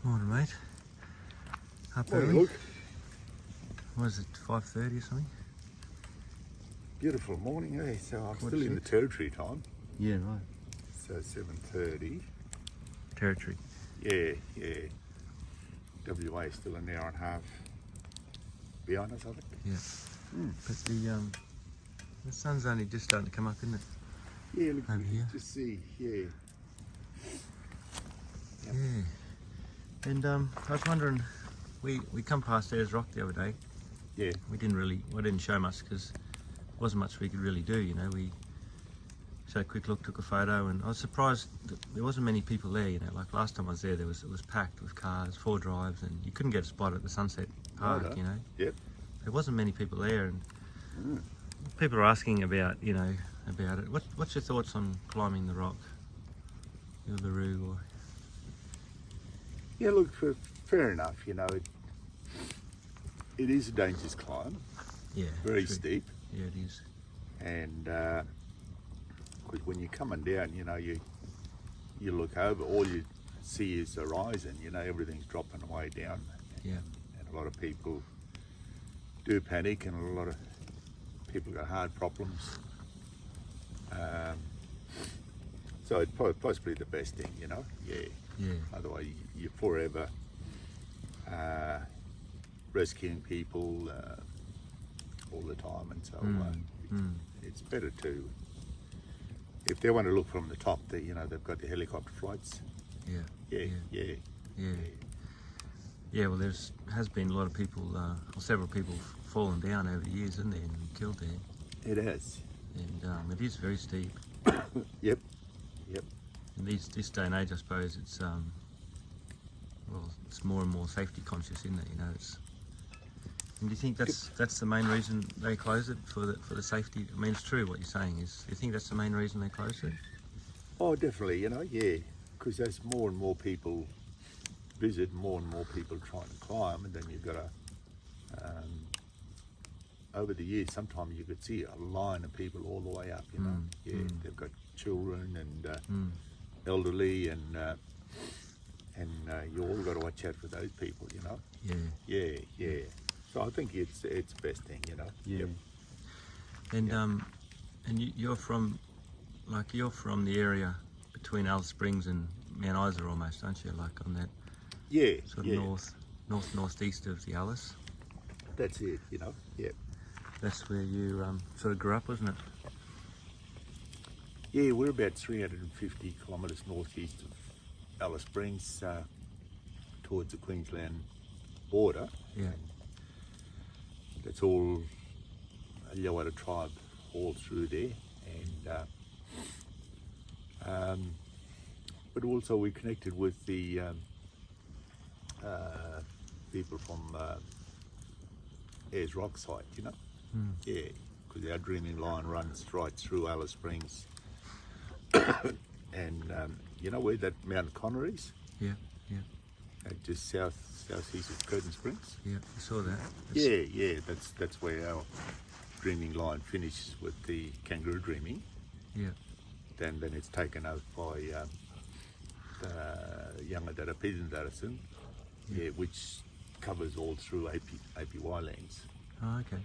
Morning, mate. Up Morning, early? Luke. What is it, 5:30 or something? Beautiful morning, eh? So I'm Quarter still in the six. territory time. Yeah, right. So 7:30. Territory. Yeah. WA is still an hour and a half behind us, I think. Yeah. Mm. But the sun's only just starting to come up, isn't it? Yeah, look, Over you here. can just see, yeah. Yep. Yeah. And I was wondering, we come past Ayers Rock the other day. Yeah. We didn't show much because there wasn't much we could really do, you know. We had a quick look, took a photo, and I was surprised that there wasn't many people there, you know. Like last time I was there, it was packed with cars, 4 drives, and you couldn't get a spot at the Sunset Park, Righto. you know. Yep. There wasn't many people there, and Mm. people are asking about it. What's your thoughts on climbing the rock, the Uluru, or Yeah, look, fair enough, it is a dangerous climb, very true. steep, Yeah, it is. and because when you're coming down, you look over, all you see is the horizon, everything's dropping away down. Yeah. And a lot of people do panic, and a lot of people got heart problems. So it's possibly the best thing, Yeah. Otherwise, you're forever rescuing people all the time, and so it's better to. If they want to look from the top, they've got the helicopter flights. Yeah. Yeah. Yeah. Well, has been a lot of people, or several people, fallen down over the years, isn't there, and killed there. It has. And it is very steep. Yep. In this day and age, I suppose it's it's more and more safety conscious, isn't it? And do you think that's the main reason they close it for the safety? I mean, it's true what you're saying. Do you think that's the main reason they close it? Oh, definitely. Because as more and more people visit, more and more people trying to climb, and then you've got over the years, sometimes you could see a line of people all the way up. They've got children and elderly, and you all got to watch out for those people. Yeah. So I think it's the best thing. Yeah. Yep. And you're from the area between Alice Springs and Mount Isa almost, aren't you? Like on that sort of northeast of the Alice. That's it. Yep. That's where you sort of grew up, wasn't it? Yeah, we're about 350 kilometres northeast of Alice Springs, towards the Queensland border. Yeah. And that's all a Yawara tribe all through there, and but also we connected with the people from Ayers Rock site, Yeah, because our Dreaming Line runs right through Alice Springs. And where that Mount Connery is? Yeah. Just southeast of Curtin Springs. Yeah, I saw that. Yeah. That's where our Dreaming Line finishes with the kangaroo dreaming. Yeah. Then it's taken over by the Yangadara Pisandarison, which covers all through APY lands. Oh, okay.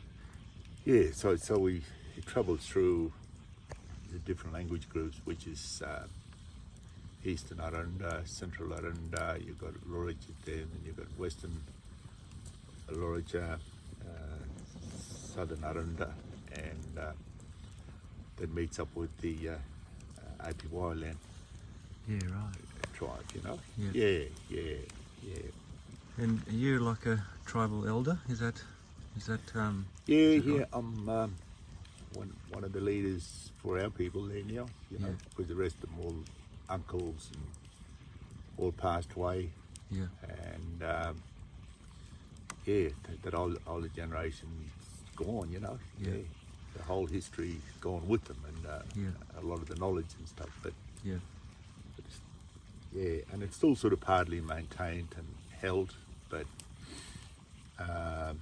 Yeah, so it travels through the different language groups, which is Eastern Aranda, Central Aranda, you've got Lorija there, and then you've got Western Lorija, Southern Aranda, and that meets up with the APY land Yeah, right. tribe, Yeah. Yeah. And are you like a tribal elder? Is that? Yeah. I'm one of the leaders for our people there now. Because the rest of them all uncles and all passed away. Yeah. And that older generation's gone. Yeah. The whole history's gone with them, and a lot of the knowledge and stuff. But Yeah. and it's still sort of partly maintained and held, but a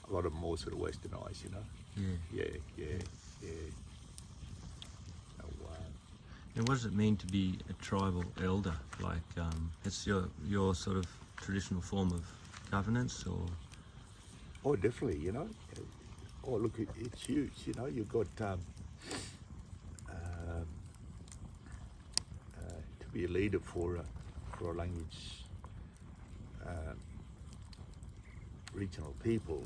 lot of them more sort of westernised, Yeah. Yeah. And what does it mean to be a tribal elder? Like, it's your sort of traditional form of governance, or Oh, definitely, you know. Oh, look, it's huge, you know. You've got to be a leader for a language regional people.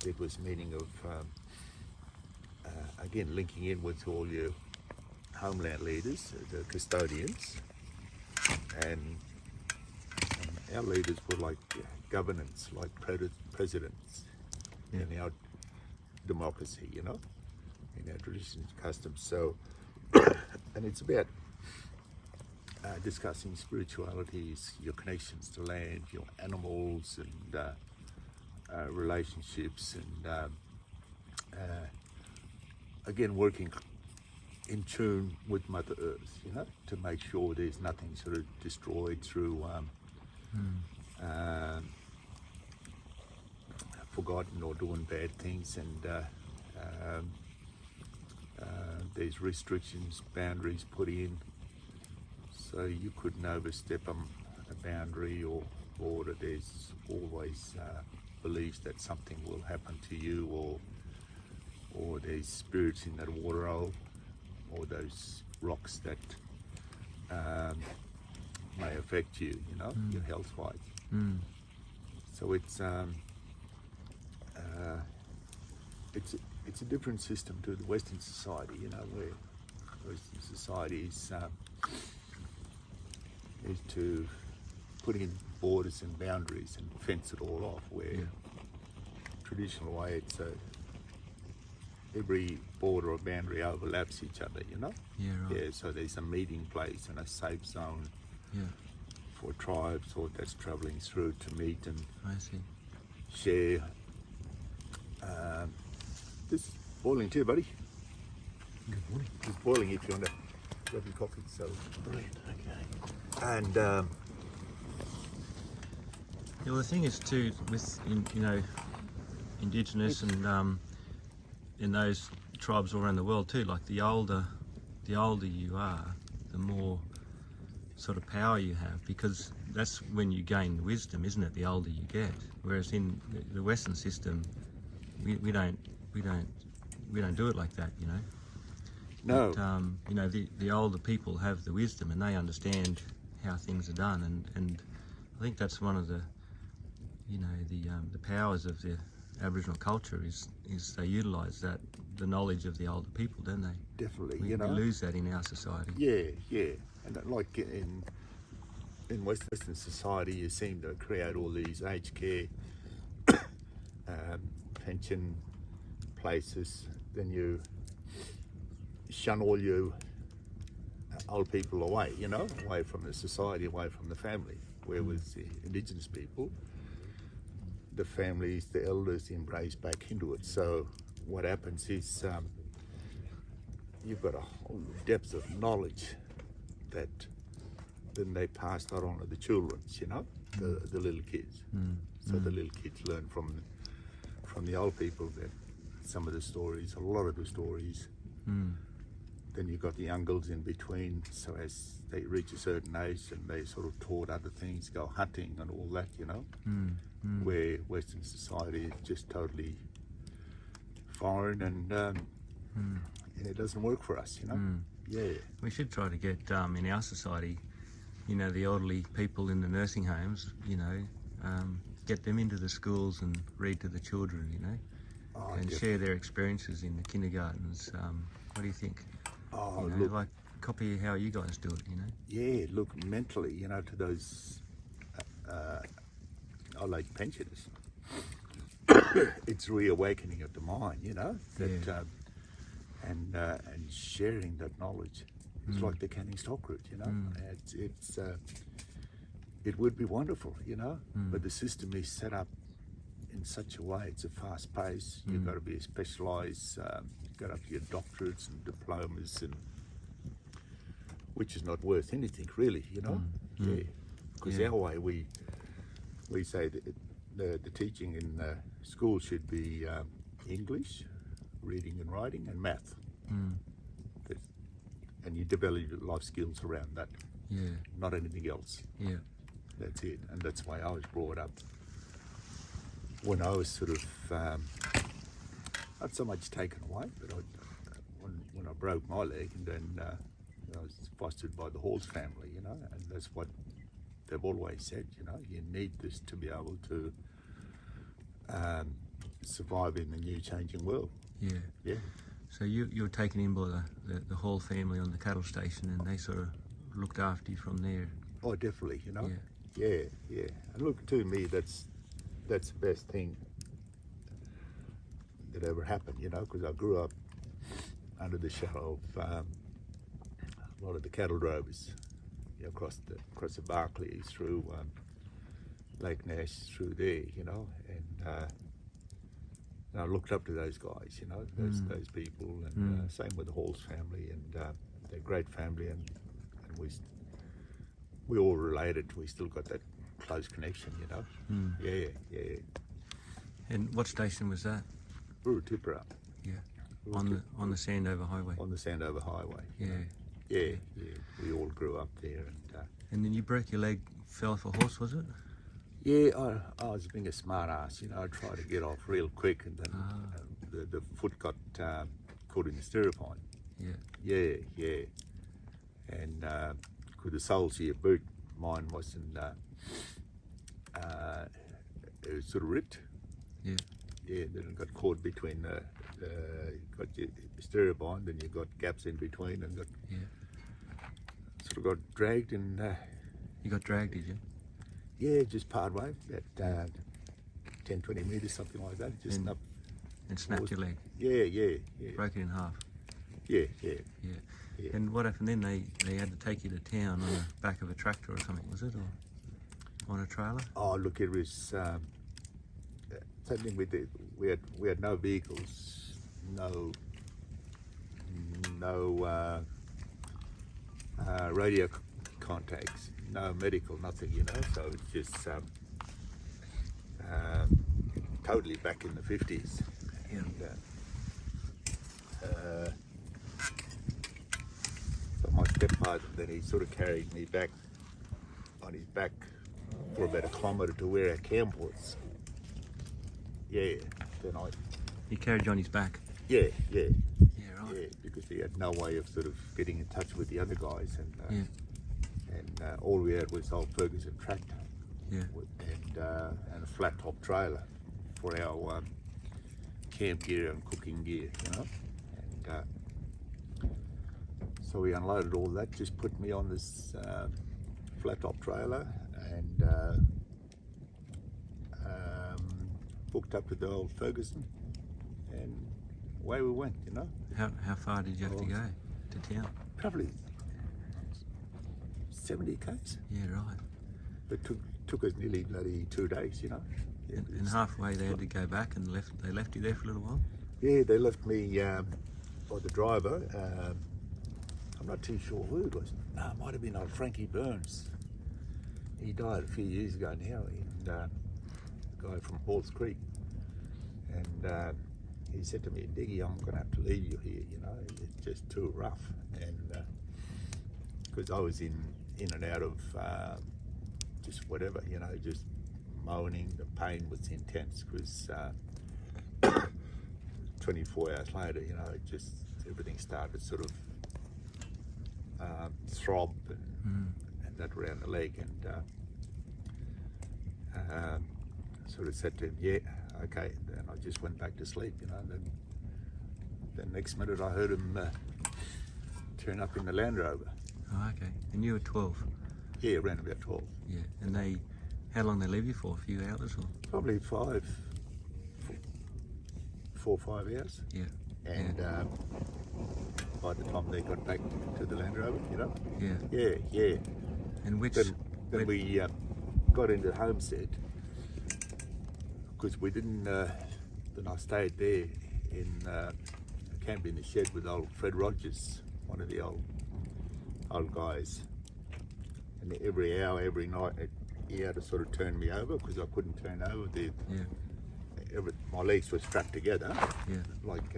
It was meaning of again linking in with all your homeland leaders, the custodians, and our leaders were like governance, like presidents in our democracy, you know, in our traditions, customs. So, and it's about discussing spiritualities, your connections to land, your animals, and relationships, and again working in tune with Mother Earth, you know, to make sure there's nothing sort of destroyed through forgotten or doing bad things, and there's restrictions, boundaries put in, so you couldn't overstep a boundary or border. There's always beliefs that something will happen to you, or there's spirits in that water hole, or those rocks that may affect you, you know, your health-wise. So it's a different system to the Western society, you know, where Western society is to put in borders and boundaries and fence it all off, where traditional way it's every border or boundary overlaps each other, you know? Yeah, right. Yeah, so there's a meeting place and a safe zone for tribes or that's travelling through to meet and I see. share. This boiling too, buddy. Good morning. It's boiling if you want to grab your coffee. So Brilliant, okay. and Yeah, well, the thing is too, with, you know, Indigenous and in those tribes all around the world too, like the older you are, the more sort of power you have, because that's when you gain wisdom, isn't it? The older you get. Whereas in the Western system, we don't do it like that, you know. no, But, you know, the older people have the wisdom and they understand how things are done, and I think that's one of the, you know, the powers of the Aboriginal culture is they utilise that, the knowledge of the older people, don't they? definitely. We You know, lose that in our society. yeah, and like in Western society, you seem to create all these aged care, pension places. Then you shun all your old people away, you know, away from the society, away from the family. Where with the Indigenous people, the families, the elders embrace back into it. So what happens is you've got a whole depth of knowledge that then they pass that on to the children, you know, the little kids. So the little kids learn from the old people that some of the stories, a lot of the stories. Then you've got the youngles in between, so as they reach a certain age and they sort of taught other things, go hunting and all that, you know, where Western society is just totally foreign, and it doesn't work for us, you know. Yeah. We should try to get in our society, you know, the elderly people in the nursing homes, you know, get them into the schools and read to the children, you know, and share their experiences in the kindergartens. What do you think? Oh, You know, look, like copy how you guys do it, you know. yeah, look, mentally, you know, to those old age pensioners, it's reawakening of the mind, you know, that and sharing that knowledge. It's like the canning stockroot, you know. It would be wonderful, you know, but the system is set up in such a way. It's a fast pace. You've got to be specialised. You've got to have your doctorates and diplomas, and which is not worth anything really, you know. Yeah, because our way we say that the teaching in school should be English, reading and writing, and math. And you develop your life skills around that, Yeah, not anything else. yeah. That's it, and that's the way I was brought up. When I was sort of not so much taken away, but when I broke my leg, and then I was fostered by the Halls family, you know, and that's what they've always said, you know, you need this to be able to survive in the new changing world. Yeah. Yeah. So you were taken in by the Hall family on the cattle station, and they sort of looked after you from there. Oh, definitely, you know. Yeah. Yeah. And look, to me, that's the best thing that ever happened, you know, because I grew up under the shadow of a lot of the cattle drovers, you know, across the Barclays, through Lake Nash, through there, you know, and I looked up to those guys, you know, those people, and same with the Halls family, and they're a great family, and we all related. We still got that close connection, you know. Yeah. And what station was that? Tipper. Yeah. On the Sandover Highway. On the Sandover Highway. Yeah. Yeah. We all grew up there, And then you broke your leg, fell off a horse, was it? yeah. I was being a smart ass, you know. I tried to get off real quick, and then the foot got caught in the stirrupine. Yeah. Yeah. And with the soles of your boot, mine wasn't. It was sort of ripped. Yeah. Yeah, then it got caught between got your stirrupine, then you got gaps in between, and sort of got dragged, and You got dragged, did you? yeah, just part way, about 10, 20 metres, something like that. Just And- up. And snapped your leg, Yeah. broke it in half. Yeah. Yeah. And what happened then? They had to take you to town on the back of a tractor or something, was it, or on a trailer? Oh, look, it was something we had no vehicles, no radio contacts, no medical, nothing, you know. So it's just totally back in the 50s. Yeah. And so my stepfather, then he sort of carried me back on his back for about a kilometre to where our camp was. Yeah, then He carried you on his back. yeah, Yeah, right. because he had no way of sort of getting in touch with the other guys, and Yeah. all we had was old Ferguson tractor, Yeah. and a flat top trailer for our camp gear and cooking gear, you know. And so we unloaded all that, just put me on this flat top trailer, and hooked up to the old Ferguson, and away we went, you know. How far did you have to go to town? Probably 70 k's. Yeah, right. It took us nearly bloody 2 days, you know. Yeah, And halfway they had to go back, and they left you there for a little while. yeah, they left me, or the driver, I'm not too sure who it was. No, it might have been old Frankie Burns. He died a few years ago now, and the guy from Halls Creek. And he said to me, Diggy, I'm going to have to leave you here, you know, it's just too rough. And because I was in and out of just whatever, you know, just moaning. The pain was intense, because 24 hours later, you know, it just, everything started sort of throb and that around the leg, and sort of said to him, yeah, okay, and I just went back to sleep, you know. And then the next minute I heard him turn up in the Land Rover. Oh, okay. And you were 12. Yeah, around about 12. Yeah. And how long they leave you for? A few hours or? Probably 4 or 5 hours. Yeah. And by the time they got back to the Land Rover, you know. Yeah. Yeah. And which? Then we got into Homestead, because we didn't. Then I stayed there in a camp in the shed with old Fred Rogers, one of the old guys. And every hour, every night, he had to sort of turn me over, because I couldn't turn over. My legs were strapped together, like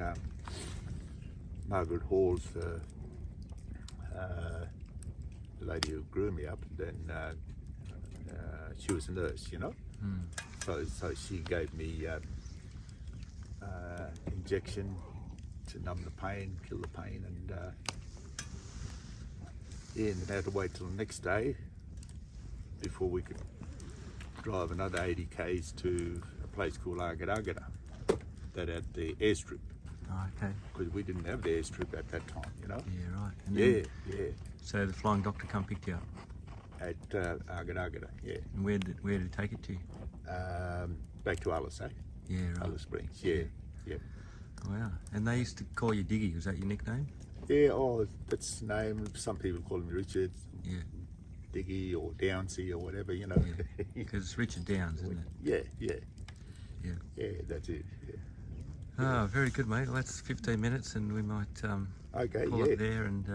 Margaret Hall's, the lady who grew me up. And then she was a nurse, you know. So she gave me injection to numb the pain, kill the pain, and and then had to wait till the next day before we could drive another 80 k's to a place called Argadagada that had the airstrip. Oh, okay. Because we didn't have the airstrip at that time, you know. Yeah, right. And Yeah, then, yeah. So the flying doctor come pick you up. At Argadagada, yeah. And where did it take it to? Back to Alice, eh? Yeah, right. Alice Springs, yeah, yeah. Wow. And they used to call you Diggy. Was that your nickname? Yeah, oh, that's the name. Some people call me Richard, Yeah. Diggy, or Downsy, or whatever, you know. Yeah. Because it's Richard Downs, isn't it? Yeah, yeah. Yeah. Yeah, that's it. Yeah. Oh, very good, mate. Well, that's 15 minutes, and we might Okay, pull yeah. it there and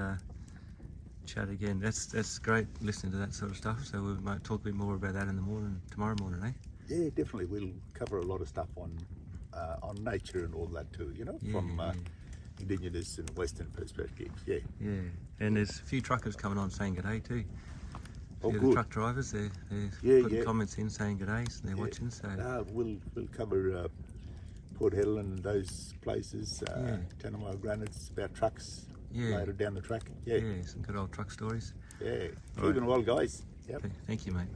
chat again. That's great listening to that sort of stuff. So we might talk a bit more about that in the morning, tomorrow morning, eh? Yeah, definitely. We'll cover a lot of stuff on nature and all that too, you know, Yeah, from yeah. Indigenous and Western perspectives. Yeah. Yeah. And there's a few truckers coming on saying g'day too. Oh, The good. truck drivers, they're Yeah, putting yeah. comments in saying g'days and they're watching. So We'll cover Port Hedland and those places. Yeah. Tanamo Granites, about trucks Yeah. later down the track. Yeah. yeah, some good old truck stories. Yeah. All Keeping well, guys. Yep. Okay, thank you, mate.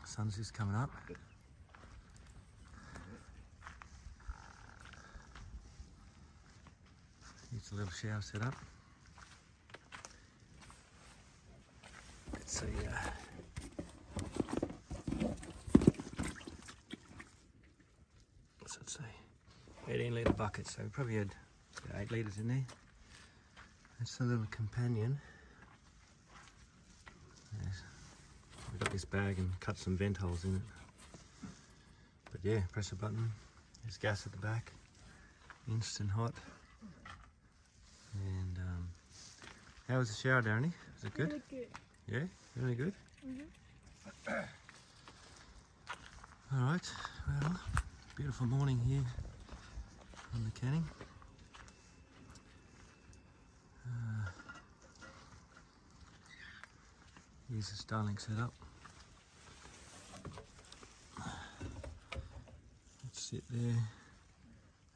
Sun's just coming up. Needs a little shower set up. Let's see. What's that say? 18 litre bucket, so we probably had 8 litres in there. That's a little companion. Yes. We've got this bag and cut some vent holes in it. But yeah, press a button. There's gas at the back. Instant hot. And how was the shower, Darren? Was it good? Really good. Yeah, really good. All right. Well, beautiful morning here on the Canning. Here's the Starlink setup. Let's sit there.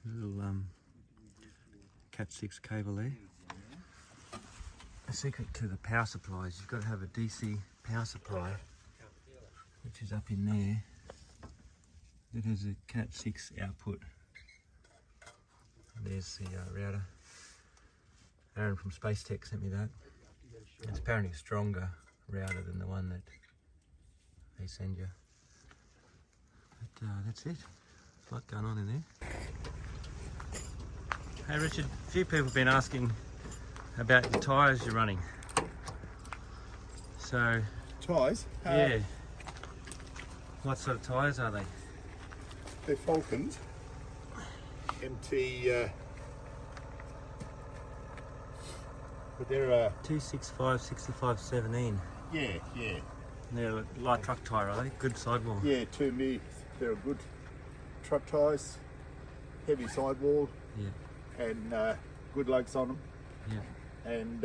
A little Cat 6 cable there. The secret to the power supply is you've got to have a DC power supply, which is up in there. That has a Cat 6 output. And there's the router. Aaron from Space Tech sent me that. It's apparently a stronger router than the one that they send you. But that's it. There's a lot going on in there. Hey Richard, a few people have been asking about the tyres you're running. So, Tyres? yeah. What sort of tyres are they? They're Falcons. MT. But they're 265 65 17. yeah. They're a light truck tyre, are they? Good sidewall. Yeah, to me, they're good truck tyres, heavy sidewall, Yeah. and good lugs on them. Yeah. And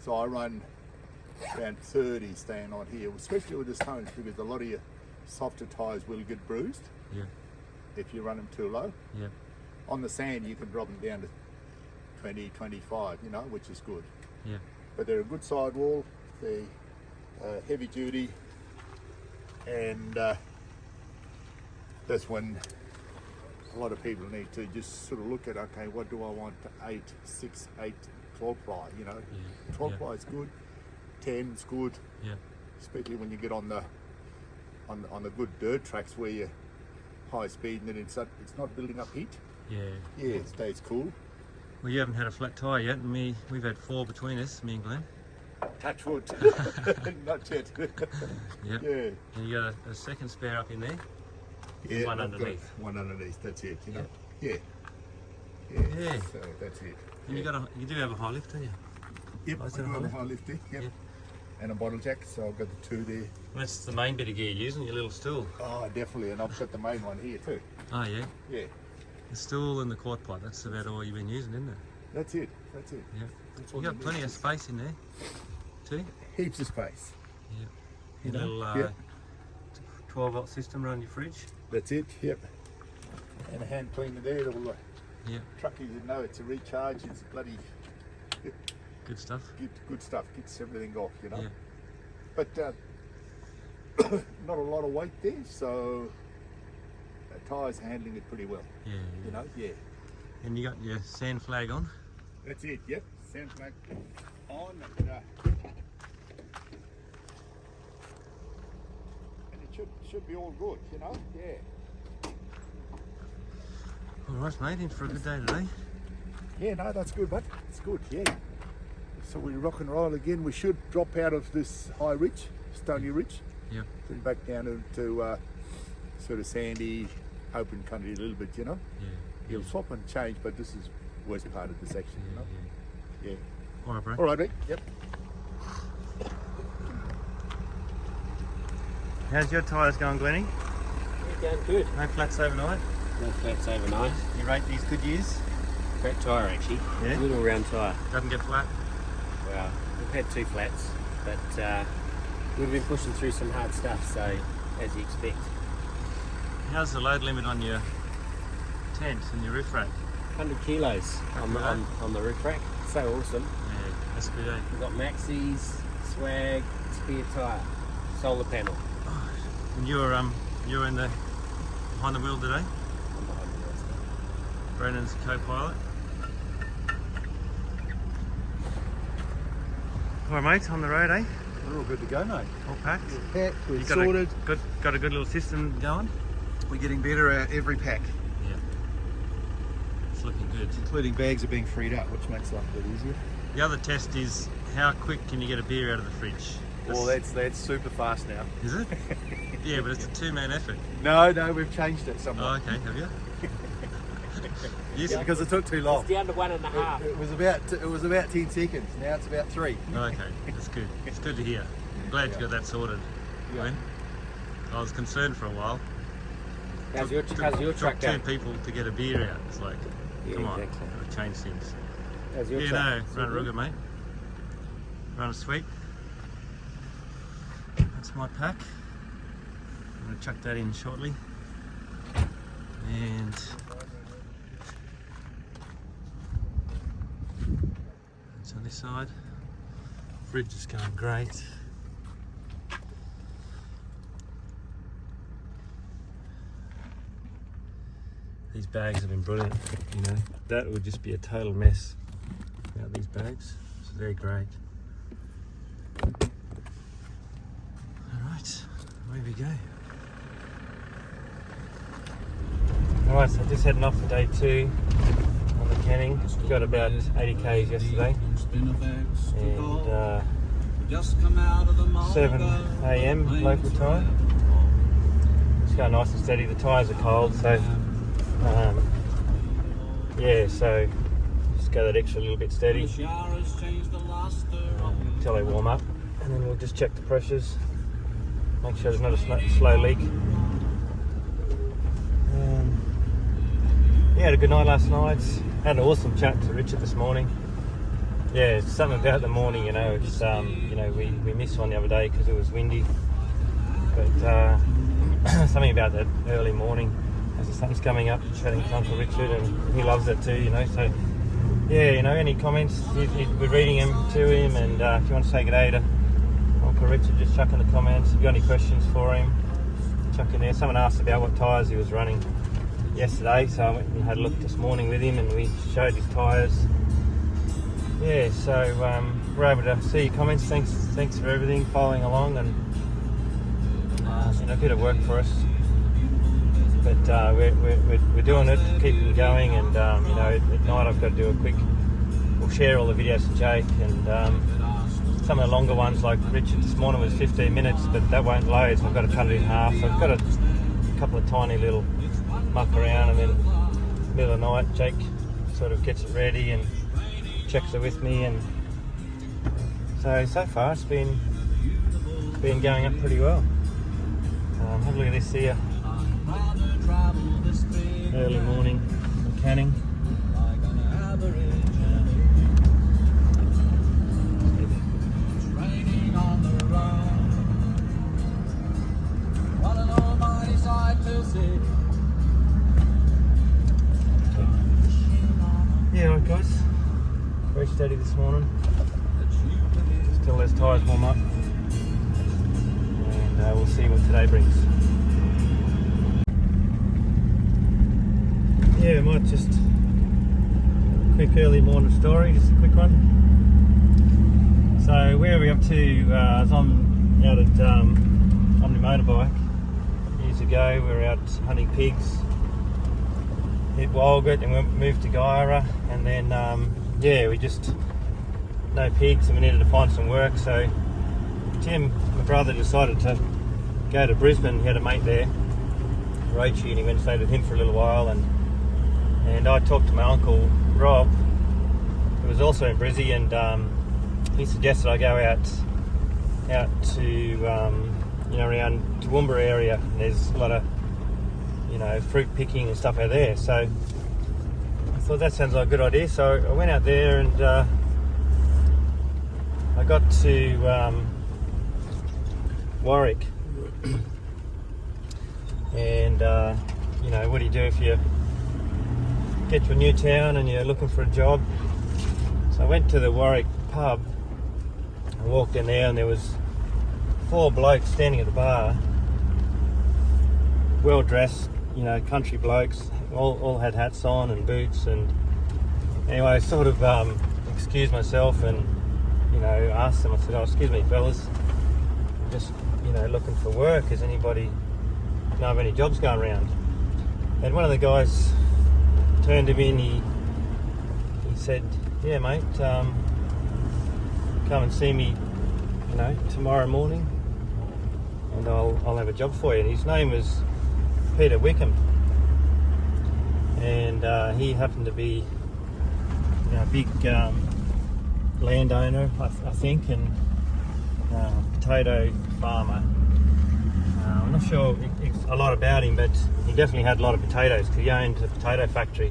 so I run around 30 staying on here, especially with the stones, because a lot of your softer tyres will get bruised Yeah. if you run them too low. Yeah. On the sand, you can drop them down to 20, 25, you know, which is good. Yeah. But they're a good sidewall, they're heavy duty, and that's when a lot of people need to just sort of look at, okay, what do I want? 8, 6, 8, 12 ply, you know. Yeah. 12 Yeah. ply is good, 10 is good, Yeah. especially when you get on the good dirt tracks where you're high speed and then it's not building up heat. Yeah. Yeah, it stays cool. Well, you haven't had a flat tyre yet, and we've had 4 between us, me and Glenn. Touch wood. Not yet. Yep. Yeah. And you got a second spare up in there. Yeah, One I've got underneath. One underneath, that's it, you know. Yeah. Yeah. So that's it. And you do have a high lift, don't you? Yep, I Is do that a have a high high lift there. Yep. Yep. And a bottle jack, so I've got the 2 there. That's the main bit of gear you're using, your little stool. Oh, definitely, and I've got the main one here too. Oh yeah. Yeah, The stool and the quart pipe, that's about all you've been using, isn't it? that's it. That's it. Yeah. That's You all got you plenty need. of space in there. too? Heaps of space. Yeah. You know? Little Yep. 12-volt system running your fridge. That's it. Yep. And a hand cleaner there. All the Yeah. truckies that know it's a recharge. It's bloody Good stuff. good stuff. Gets everything off, you know. Yeah. But not a lot of weight there, so tyres handling it pretty well. Yeah. You know. Yeah. And you got your sand flag on. That's it. Yep. Sound flag on. And it should be all good, you know. Yeah. All right, mate. In for a good day today. Yeah, no, that's good, but it's good, yeah. So we rock and roll again. We should drop out of this high ridge, stony ridge, Yep. then back down into sort of sandy, open country a little bit, you know. Yeah. You'll swap and change, but this is worst part of the section, you know. Yeah. Yeah. All right, bro. All right, mate. Yep. How's your tyres going, Glennie? They're going good. No flats overnight? No flats overnight. You rate these good years? Great tyre actually. Yeah? Little round tyre. Doesn't get flat? Well, we've had 2 flats, but we've been pushing through some hard stuff, so as you expect. How's the load limit on your tent and your roof rack? 100 kilos on the roof rack. So awesome. Yeah, that's good, eh? We've got maxis, swag, spear tyre, solar panel. And you're in the behind the wheel today? I'm behind the wheels now. Brennan's co-pilot. All right, mate, on the road, eh? We're all good to go, mate. All packed. Packed, we're You sorted. got a good little system going? We're getting better at every pack, Yeah. It's looking good. including bags are being freed up, which makes life a bit easier. The other test is how quick can you get a beer out of the fridge? Well, that's super fast now. Is it? Yeah, but it's a 2-man effort. No, we've changed it Oh, somewhat. okay, have you? Yes. Because it took too long. It's down to 1.5. It was about 10 seconds. Now it's about 3. Okay, that's good. It's good to hear. I'm glad you got that sorted. Yeah. Glenn. I was concerned for a while. How's your Took truck two going? people to get a beer out. It's like, Yeah, come on, exactly. gotta change things. How's your Yeah, truck? no, run a rugged, mate. Run a sweet. That's my pack. I'm going to chuck that in shortly. And that's on this side. Fridge is going great. These bags have been brilliant, you know. That would just be a total mess without these bags. So they're great. Alright, away we go. Alright, so just heading off for day 2 on the canning. We got about 80 k's yesterday. And 7 AM local time. It's going nice and steady. The tyres are cold, so yeah, so just go that extra little bit steady until they warm up, and then we'll just check the pressures, make sure there's not a slow leak. Yeah, had a good night last night. Had an awesome chat to Richard this morning. Yeah, it's something about the morning, you know. It's you know, we missed one the other day because it was windy, but something about that early morning as the sun's coming up, chatting to Uncle Richard, and he loves it too, you know. So yeah, you know, any comments, we're reading them to him, and if you want to say good day to Uncle Richard, just chuck in the comments. If you've got any questions for him, chuck in there. Someone asked about what tyres he was running yesterday, so I went and had a look this morning with him, and we showed his tyres. Yeah, so we're able to see your comments. Thanks for everything, following along, and you know, a bit of work for us, but we're doing it, keeping going, and you know, at night I've got to do we'll share all the videos to Jake, and some of the longer ones, like Richard this morning was 15 minutes, but that won't load, so I've got to cut it in half. So I've got a couple of tiny little muck around, and then middle of the night Jake sort of gets it ready and checks it with me, and so far it's been going up pretty well. Have a look at this here, early morning canning. this morning. Still as tyres warm up. And we'll see what today brings. Yeah, we might just quick early morning story, just a quick one. So where are we up to? I was out at on my motorbike years ago. We were out hunting pigs, hit Walgett, and we moved to Guyra, and then yeah, we just no pigs, and we needed to find some work. So Tim, my brother, decided to go to Brisbane. He had a mate there, Roachy, and he went and stayed with him for a little while, and I talked to my uncle Rob, who was also in Brizzy, and he suggested I go out to around Toowoomba area. And there's a lot of fruit picking and stuff out there. So I thought that sounds like a good idea. So I went out there, and I got to Warwick, and what do you do if you get to a new town and you're looking for a job? So I went to the Warwick pub. I walked in there, and there was 4 blokes standing at the bar, well dressed, country blokes, all had hats on and boots. And anyway, I sort of excused myself and asked them. I said, "Oh, excuse me, fellas, I'm just looking for work. Does anybody know of any jobs going around?" And one of the guys turned to me and he said, "Yeah, mate, come and see me, tomorrow morning, and I'll have a job for you." And his name was Peter Wickham, and he happened to be a big landowner, I think, and potato farmer. I'm not sure a lot about him, but he definitely had a lot of potatoes because he owned a potato factory.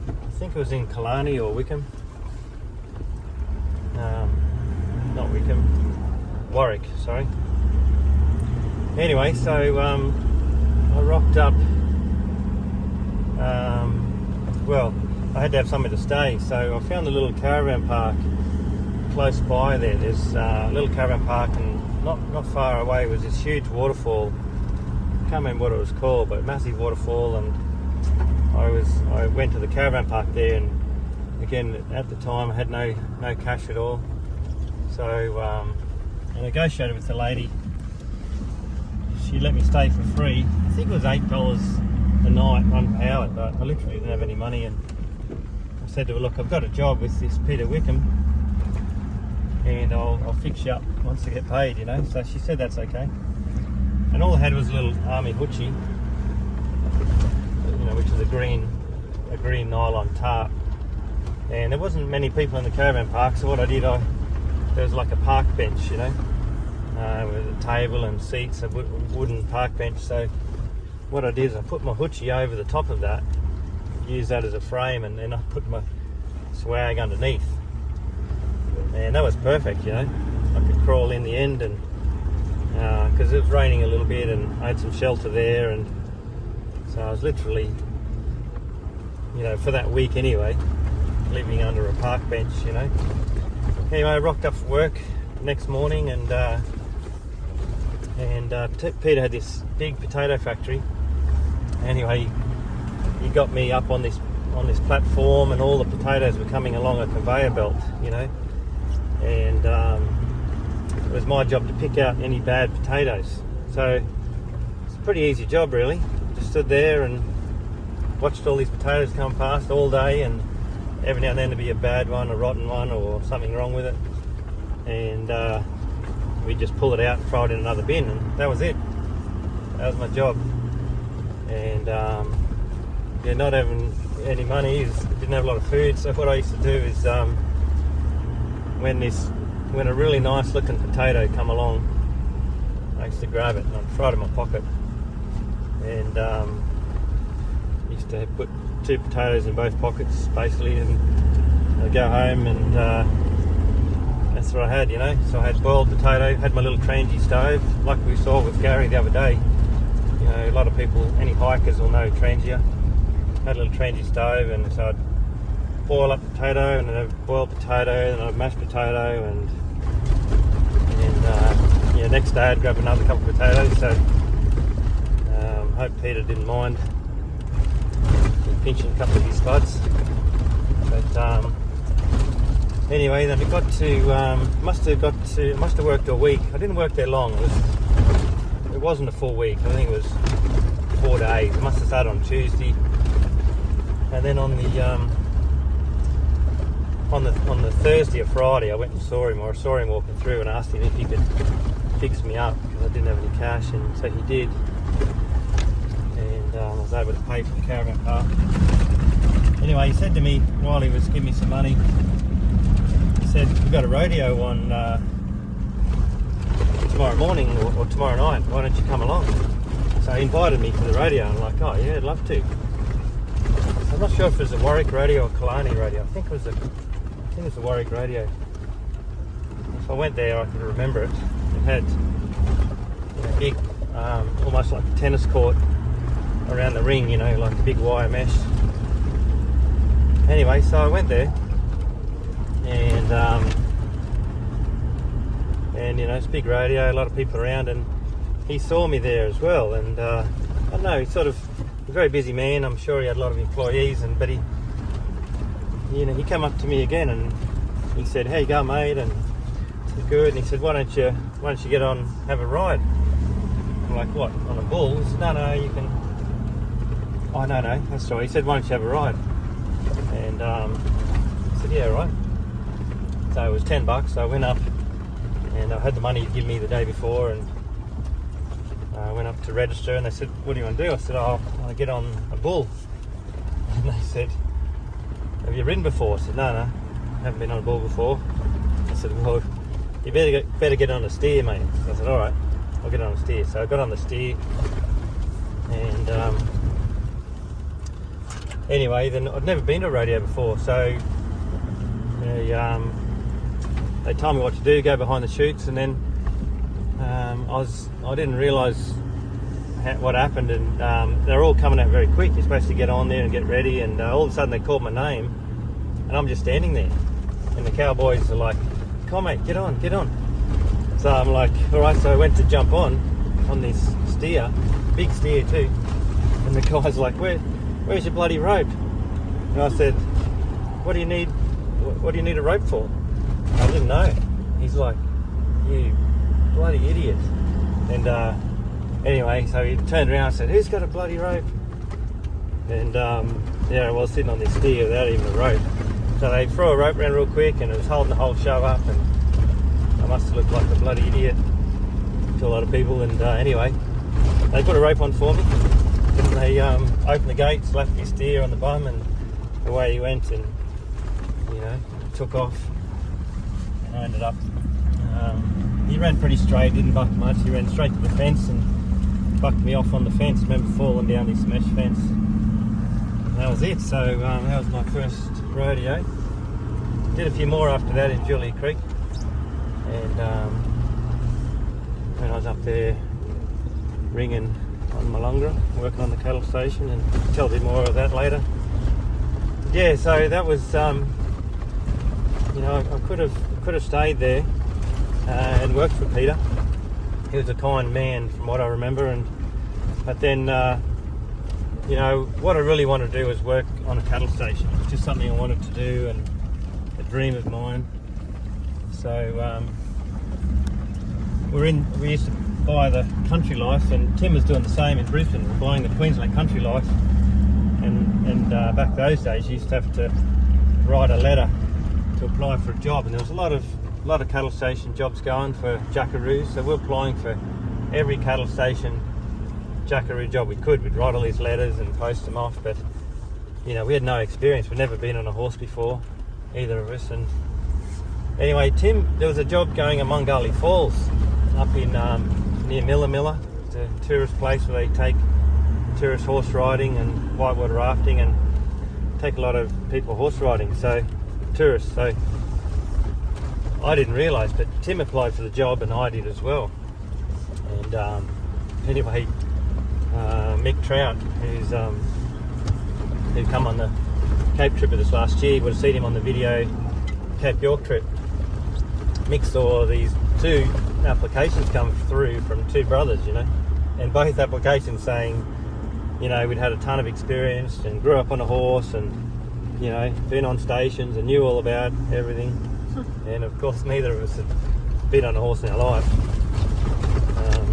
I think it was in Killarney or Wickham. Not Wickham, Warwick, sorry. Anyway, so I rocked up. I had to have somewhere to stay, so I found a little caravan park close by there. There's a little caravan park, and not far away was this huge waterfall. I can't remember what it was called, but massive waterfall. And I went to the caravan park there, and again at the time I had no cash at all. So I negotiated with the lady. She let me stay for free. I think it was $8 a night unpowered, but I literally didn't have any money. And I said to her, "Look, I've got a job with this Peter Wickham, and I'll fix you up once I get paid, So she said that's okay. And all I had was a little army hoochie, which is a green nylon tarp. And there wasn't many people in the caravan park, so what I did, there was like a park bench, with a table and seats, a wooden park bench. So what I did is I put my hoochie over the top of that, used that as a frame, and then I put my swag underneath. And that was perfect, I could crawl in the end, and because it was raining a little bit, and I had some shelter there, and so I was literally, for that week anyway, living under a park bench, Anyway, I rocked up for work next morning, and Peter had this big potato factory. Anyway, he got me up on this platform, and all the potatoes were coming along a conveyor belt, and it was my job to pick out any bad potatoes. So it's a pretty easy job, really. Just stood there and watched all these potatoes come past all day, and every now and then there'd be a bad one, a rotten one, or something wrong with it, and we just pull it out and throw it in another bin, and that was it. That was my job. And not having any money, didn't have a lot of food, so what I used to do is when a really nice looking potato come along, I used to grab it and I'd throw it in my pocket, and used to put 2 potatoes in both pockets basically, and I'd go home, and that's what I had, So I had boiled potato, had my little trangy stove, like we saw with Gary the other day. A lot of people, any hikers will know trangia. Had a little trangy stove, and so I'd boil up potato, and then a boiled potato, and then a mashed potato, and next day I'd grab another couple of potatoes. So hope Peter didn't mind pinching a couple of his spuds. But anyway, then it got to must have worked a week. I didn't work there long. It wasn't a full week. I think it was 4 days. I must have started on Tuesday, and then on the Thursday or Friday, I went and saw him walking through, and asked him if he could fix me up because I didn't have any cash, and so he did, and I was able to pay for the caravan park. Anyway, he said to me while he was giving me some money, he said, "We've got a rodeo on tomorrow morning or tomorrow night. Why don't you come along?" So he invited me to the rodeo. I'm like, "Oh yeah, I'd love to." So I'm not sure if it was a Warwick rodeo or Killarney rodeo. I think it was the Warwick rodeo. If I went there, I could remember it. It had a big, almost like a tennis court around the ring, like a big wire mesh. Anyway, so I went there, and it's a big rodeo, a lot of people around, and he saw me there as well. And I don't know, he's a very busy man. I'm sure he had a lot of employees, but he came up to me again and he said, "How you going, mate?" And I said, "Good." And he said, "Why don't you get on, have a ride?" I'm like, "What, on a bull?" He said, No, you can. Oh, no, that's right. He said, "Why don't you have a ride?" And I said, "Yeah, right." So it was $10. So I went up, and I had the money he'd given me the day before, and I went up to register, and they said, "What do you want to do?" I said, "Oh, I want to get on a bull." And they said, "Have you ridden before?" I said, No, I haven't been on a bull before. I said, "Well, you better get on a steer, mate." So I said, "All right, I'll get on a steer." So I got on the steer, and anyway, then I'd never been to a rodeo before, so they told me what to do, go behind the chutes, and then I didn't realise what happened, and they're all coming out very quick. You're supposed to get on there and get ready, and all of a sudden they called my name, and I'm just standing there, and the cowboys are like, "Come on, mate, get on." So I'm like, all right. So I went to jump on this steer, big steer too, and the guy's like, where's your bloody rope?" And I said, what do you need a rope for?" I didn't know. He's like, "You bloody idiot." And anyway, so he turned around and said, "Who's got a bloody rope?" And there I was sitting on this steer without even a rope. So they threw a rope around real quick, and it was holding the whole show up, and I must have looked like a bloody idiot to a lot of people. And anyway, they put a rope on for me, and they opened the gate, slapped his steer on the bum, and away he went, and took off. And I ended up, he ran pretty straight, didn't buck much. He ran straight to the fence and bucked me off on the fence. I remember falling down this mesh fence. And that was it. So that was my first rodeo. Did a few more after that in Julia Creek, and when I was up there ringing on Malungra, working on the cattle station, and I'll tell you more of that later. Yeah, so that was I could have stayed there and worked for Peter. He was a kind man from what I remember, but then what I really wanted to do was work on a cattle station. It's just something I wanted to do, and a dream of mine. So we used to buy the Country Life, and Tim was doing the same in Brisbane, buying the Queensland Country Life. And back those days, you used to have to write a letter to apply for a job, and there was a lot of cattle station jobs going for jackaroos. So we're applying for every cattle station jackaroo job we could. We'd write all these letters and post them off, but we had no experience. We'd never been on a horse before, either of us. And anyway, Tim, there was a job going at Mungali Falls up in near Miller. It's a tourist place where they take tourist horse riding and whitewater rafting, and take a lot of people horse riding, so tourists. So I didn't realise, but Tim applied for the job, and I did as well. And anyway, Mick Trout, who come on the Cape trip of this last year. You would have seen him on the video Cape York trip. Mick saw these 2 applications come through from 2 brothers, you know, and both applications saying, you know, we'd had a ton of experience and grew up on a horse and, you know, been on stations and knew all about everything. And of course, neither of us had been on a horse in our life.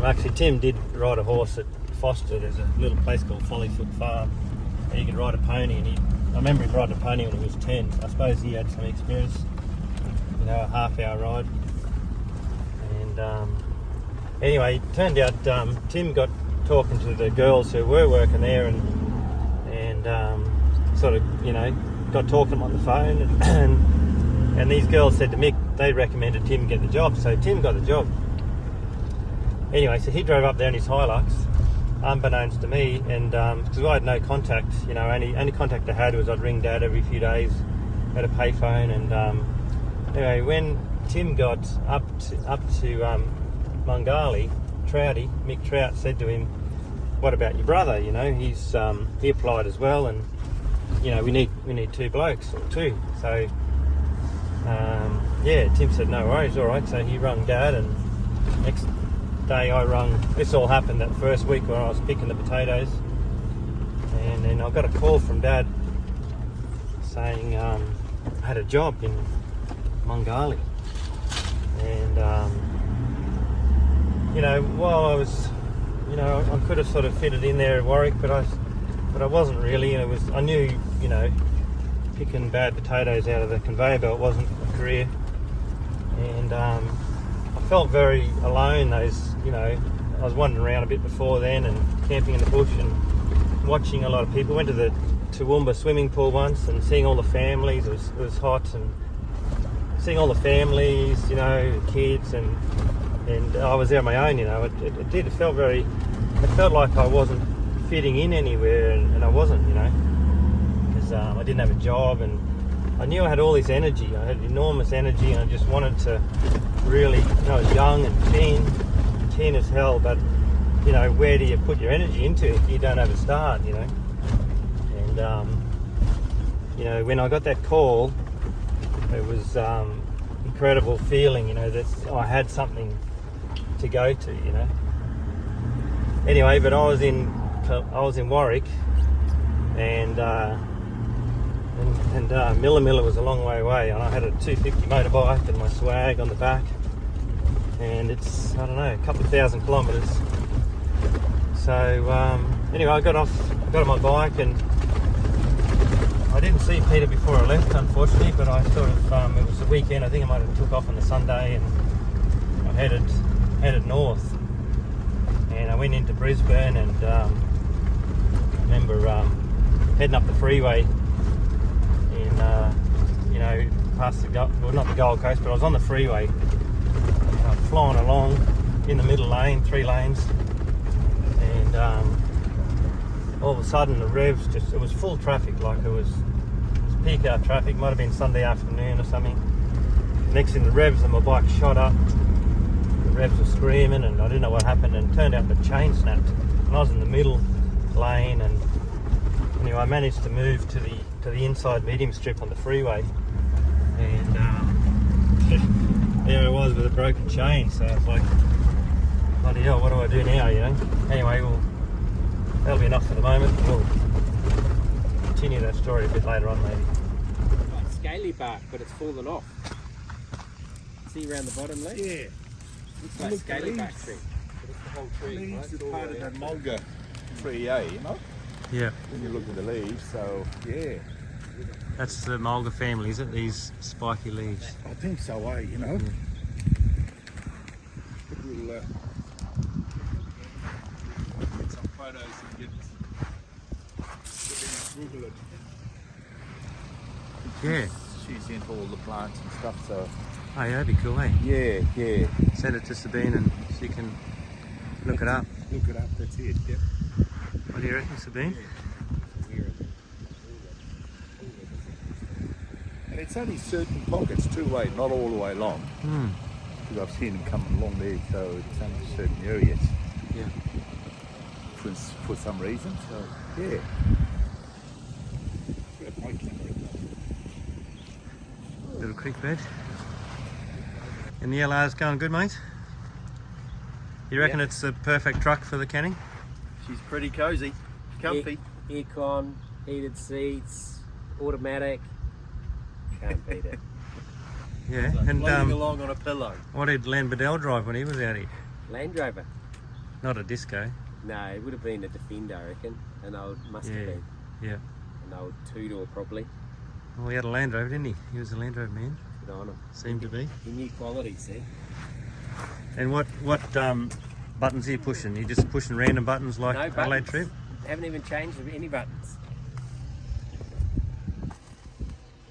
Actually, Tim did ride a horse at Foster. There's a little place called Follyfoot Farm, and you could ride a pony. And I remember him riding a pony when he was 10. I suppose he had some experience, you know, a half-hour ride. And anyway, it turned out Tim got talking to the girls who were working there, and sort of, you know, got talking on the phone, and these girls said to Mick they recommended Tim get the job, so Tim got the job. Anyway, so he drove up there in his Hilux, unbeknownst to me, and because I had no contact, you know, only contact I had was I'd ring Dad every few days at a payphone, and anyway, when Tim got up to Mungali, Mick Trout said to him, "What about your brother? You know, he applied as well, and you know, we need 2 blokes or 2." So yeah, Tim said no worries, all right. So he rung Dad, and next day I rung. This all happened that first week when I was picking the potatoes, and then I got a call from Dad saying I had a job in Mungali, and you know, while I was, you know, I could have sort of fitted in there at Warwick, but I wasn't really. And I knew, you know, picking bad potatoes out of the conveyor belt wasn't a career, and I felt very alone. You know, I was wandering around a bit before then and camping in the bush and watching a lot of people. Went to the Toowoomba swimming pool once and seeing all the families. It was hot, and seeing all the families, you know, kids, and I was there on my own. You know, it felt like I wasn't fitting in anywhere, and I wasn't, you know, because I didn't have a job, and I knew I had all this energy. I had enormous energy, and I just wanted to really, you know, I was young and keen as hell, but, you know, where do you put your energy into if you don't have a start, you know? And, you know, when I got that call, it was incredible feeling, you know, that I had something to go to, you know. Anyway, but I was in Warwick, and Milla was a long way away, and I had a 250 motorbike and my swag on the back, and it's, I don't know, a couple of 1,000 kilometres. So anyway, I got on my bike, and I didn't see Peter before I left, unfortunately, but I sort of, it was the weekend, I think I might have took off on the Sunday, and I headed north, and I went into Brisbane, and I remember heading up the freeway in, you know, past not the Gold Coast, but I was on the freeway, and I was flying along in the middle lane, 3 lanes, and all of a sudden the revs it was full traffic, like it was peak hour traffic, might have been Sunday afternoon or something. Next thing, the revs on my bike shot up, the revs were screaming, and I didn't know what happened, and it turned out the chain snapped, and I was in the middle lane, and anyway, I managed to move to the inside medium strip on the freeway, and there I was with a broken chain, so I was like, bloody hell, what do I do now, you know? Anyway, well, that'll be enough for the moment. We'll continue that story a bit later on, maybe. Like scaly bark, but it's fallen off. See around the bottom left? Yeah. Looks like scaly bark tree. But it's the whole tree, right? Leaves It's are all part the of way that up. mulga tree, you know? Yeah, When you look at the leaves, so yeah. that's the mulga family, is it? These spiky leaves. I think so, you know? Yeah. We'll get some photos and Google it. Yeah. She's into all the plants and stuff, so Oh yeah, that'd be cool, eh? yeah. Send it to Sabine and she can look it up. Look it up, that's it, yep. What do you reckon, Sabine? And it's only certain pockets two-way, not all the way along. Hmm. Because I've seen them coming along there, so it's only certain areas Yeah. for some reason, so yeah. Grab my camera. little creek bed. And the LR's going good, mate? You reckon Yeah. it's the perfect truck for the canning? She's pretty cozy, comfy. Aircon, heated seats, automatic. Can't beat it. Yeah. Like And floating along on a pillow. what did Len Bedell drive when he was out here? Land Rover. Not a disco. No, it would have been a Defender, I reckon. An old, must have Yeah. been. Yeah. An old two-door, probably. Well, he had a Land Rover, didn't he? He was a Land Rover man. Good on him. Seemed to be. He knew quality, see? And what buttons are you pushing? You just pushing random buttons like No Adelaide buttons. Trip? Haven't even changed any buttons.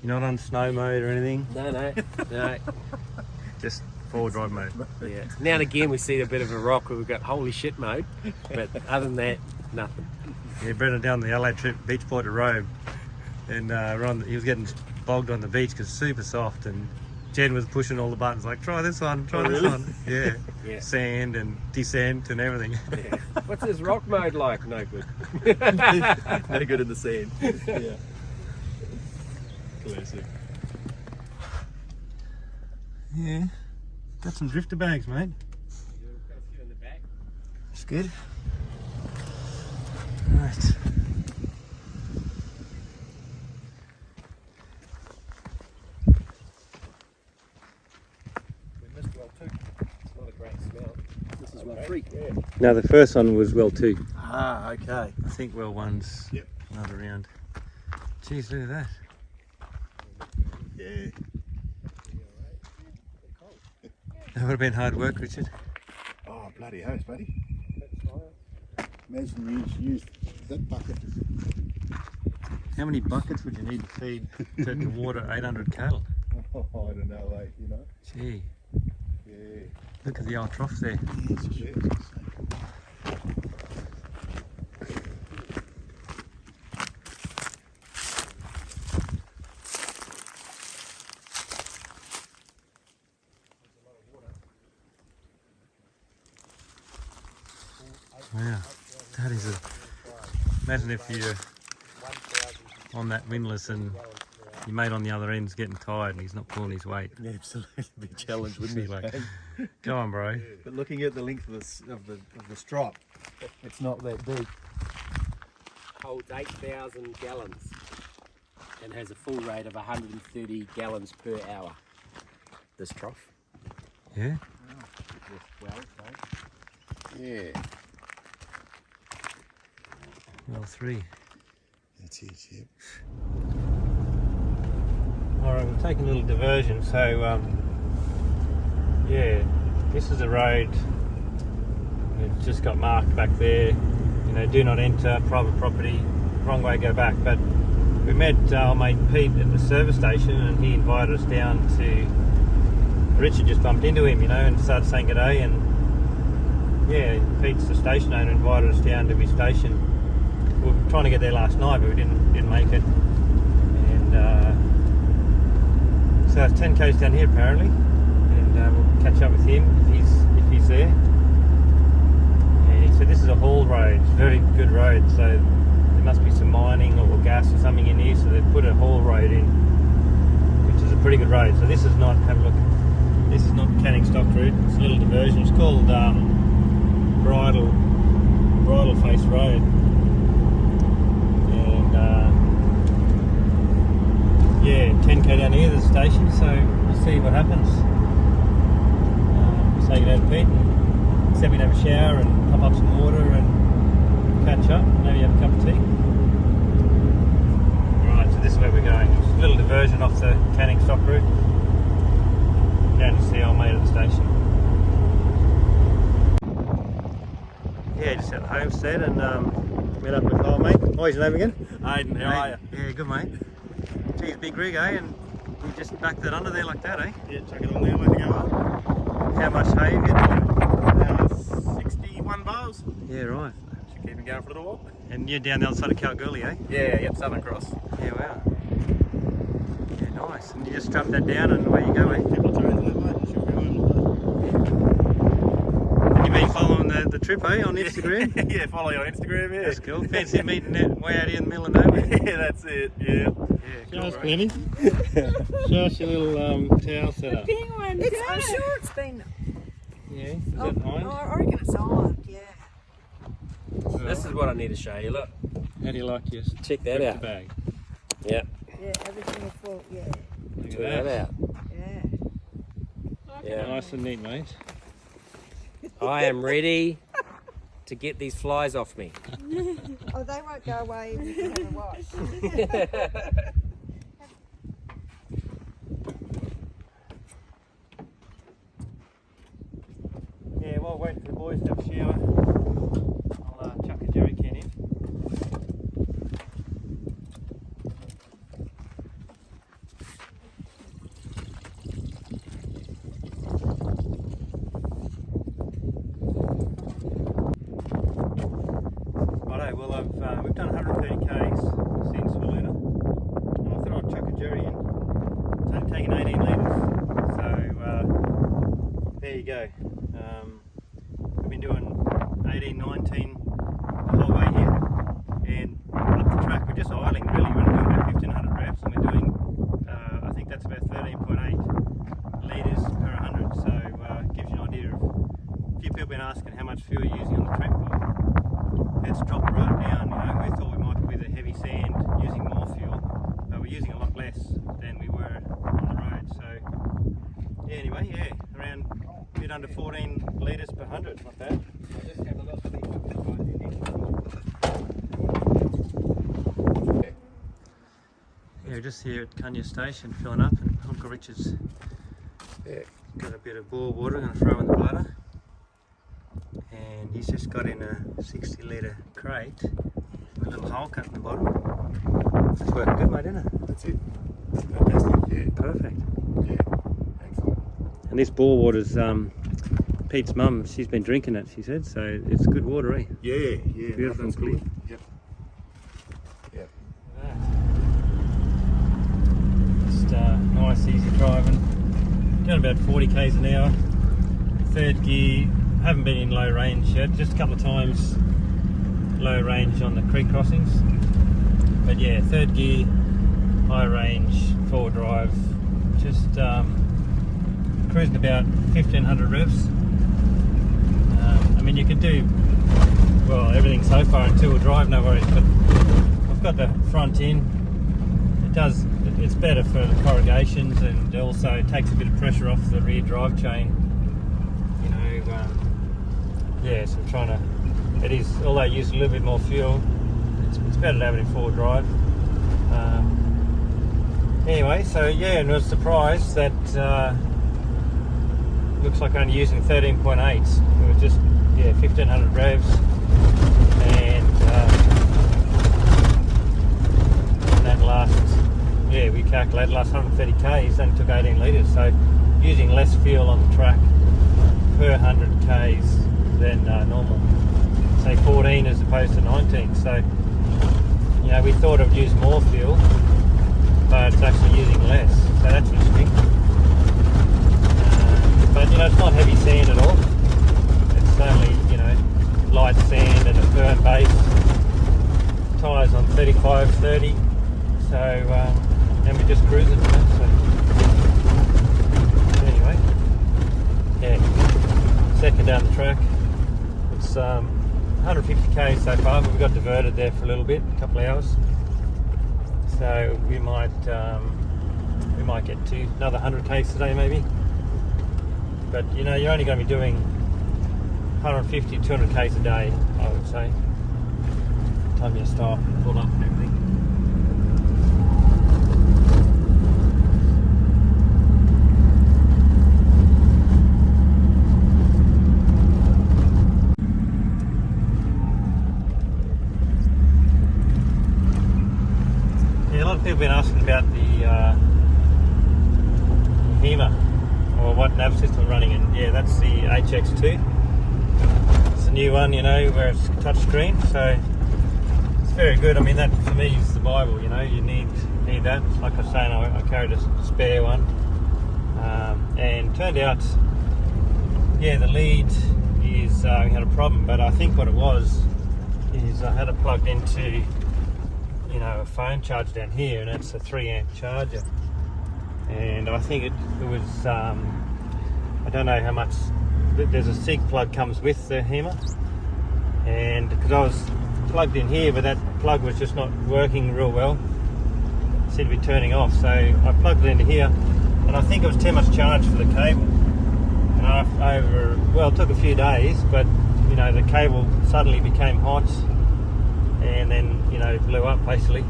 You're not on snow mode or anything? No. Just forward drive mode. Yeah. Now and again we see a bit of a rock where we've got holy shit mode, but other than that, nothing. Yeah, Brendan down the Adelaide Trip Beachport to Robe, and he was getting bogged on the beach because it's super soft, and Jen was pushing all the buttons like, try this one, try this one. Yeah. Yeah. Sand and descent and everything. Yeah. What's this rock mode like? No good. No good in the sand. Yeah. Classic. Yeah. Got some drifter bags, mate. Got a few in the back. That's good. Right. We missed well too. It's not a great smell. This is well 3. Yeah. No, the first one was well 2. Ah, okay. I think well 1's Yep. another round. Jeez, look at that. Yeah. That would have been hard work, Richard. Oh, bloody hose, buddy. Imagine you used that bucket. How many buckets would you need to feed to water 800 cattle? Oh, I don't know, like, you know. Gee, Yeah. look at the old trough there. Yeah. Wow, that is a... Imagine if you're on that windlass and your mate on the other end's getting tired and he's not pulling his weight. Yeah, absolutely. Be a challenge, Be wouldn't it? like, go on, bro. But looking at the length of the strop, it's not that deep. Holds 8,000 gallons and has a full rate of 130 gallons per hour. This trough. Yeah? Well, so. Yeah. Well, 3. That's it, yep. Alright, we're taking a little diversion. So, yeah, this is a road. It just got marked back there. You know, do not enter, private property, wrong way, go back. But we met our mate Pete at the service station and he invited us down to... Richard just bumped into him, you know, and started saying good day. And yeah, Pete's the station owner, invited us down to his station. We were trying to get there last night, but we didn't make it. And so it's 10 k's down here apparently, and we'll catch up with him if he's there. And he said this is a haul road, it's a very good road, so there must be some mining or gas or something in here, so they put a haul road in, which is a pretty good road. So this is not, have a look, this is not Canning Stock route, it's a little diversion. It's called Bridle Face Road. Yeah, 10k down here, the station, so we'll see what happens. Say good day to Pete and send me to have a shower and pump up some water and catch up, maybe have a cup of tea. Right, so this is where we're going. It's a little diversion off the Canning Stock route. Down to see our mate at the station. Yeah, just at the homestead and met up with our mate. What's your name again? Aiden, how are you? Yeah, good mate. Geez, big rig, eh? And you just backed that under there like that, eh? Yeah, chuck it on there, let it go up. How much hay have you done? 61 bales. Yeah, right. Should keep it going for a little while. And you're down the other side of Kalgoorlie, eh? Yeah, yep, Southern Cross. Yeah, wow. Yeah, nice. And you just strap that down and away you go, eh? Keep on turning that way, she'll go over. And you've been following the trip, eh? On Instagram? Yeah, follow you on Instagram, yeah. That's cool. Fancy meeting way out here in the middle of nowhere. Yeah, that's it, yeah. Show us, Glennie. Show us your little towel setup. Penguin. I'm sure it's been. Yeah, is that ironed? I reckon it's ironed. Yeah. This is what I need to show you. Look, How do you like your check that Drifta out. bag? Yeah, Yeah. Everything is full. Yeah. Look check at that out. Yeah. Yeah, Nice and neat, mate. I am ready to get these flies off me. Oh, they won't go away if you have a wash. Yeah, while waiting for the boys to have a shower, I'll chuck a jerry can in. Righto, well we've done 130 k's since Wiluna, and I thought I'd chuck a jerry in. It's only taken 18 litres, so there you go. We've been doing 18, 19 the whole way here, and up the track we're just idling really. We're doing about 1500 reps, and we're doing I think that's about 13.8 litres per 100, so gives you an idea of, a few people have been asking how much fuel you're using on the track. It's dropped right down, you know. We thought we might, with the heavy sand, using more fuel, but we're using a lot less than we were on the road. So yeah, anyway, yeah, around a bit under 14 litres per 100, not bad. I'll just have a look. Yeah, we're just here at Kunya Station filling up, and Uncle Richard's got a bit of bore water, going to throw in the bladder. And he's just got in a 60 litre crate with a little hole cut in the bottom. It's working good, mate, isn't it? That's it. Fantastic. Yeah. Perfect. Yeah. Excellent. And this bore water's Pete's mum, she's been drinking it, she said, so it's good water, eh? Yeah. Yeah. Beautiful That's and clear. good. Yep. Yep. Just nice, easy driving. Doing about 40 k's an hour. Third gear. Haven't been in low range yet, just a couple of times low range on the creek crossings. But yeah, third gear, high range, forward drive, just cruising about 1500 revs. I mean, you could do, well, everything so far in two-wheel drive, no worries, but I've got the front in. It's better for the corrugations, and also takes a bit of pressure off the rear drive chain. You know, yeah, so I'm trying to, it is, although it uses a little bit more fuel, it's better to have it in forward drive. Anyway, so yeah, and I was surprised that looks like only using 13.8. It was just, yeah, 1500 revs, and that last, yeah, we calculated last 130 k's only took 18 litres, so using less fuel on the track per 100 k's than normal, say 14 as opposed to 19. So, you know, we thought it would use more fuel, but it's actually using less, so that's interesting. But you know, it's not heavy sand at all. It's only, you know, light sand and a firm base. Tyres on 35-30, so and we're just cruising. So anyway, yeah, second down the track. It's 150 k's so far, but we got diverted there for a little bit, a couple of hours. So we might get to another 100 k's today maybe. But you know, you're only going to be doing 150, 200 k's a day, I would say. Time you stop and pull up and everything. Yeah, a lot of people have been asking about the HEMA, or what nav system we're running in. Yeah, that's the HX2. It's a new one, you know, where it's touchscreen, so it's very good. I mean, that for me is the Bible, you know, you need that. Like I was saying, I carried a spare one, and turned out, yeah, the lead is, we had a problem, but I think what it was is I had it plugged into a phone charger down here, and it's a 3 amp charger. And I think it was, I don't know how much, there's a SIG plug comes with the HEMA, and because I was plugged in here, but that plug was just not working real well, it seemed to be turning off, so I plugged it into here, and I think it was too much charge for the cable. And it took a few days, but the cable suddenly became hot, and then blew up basically.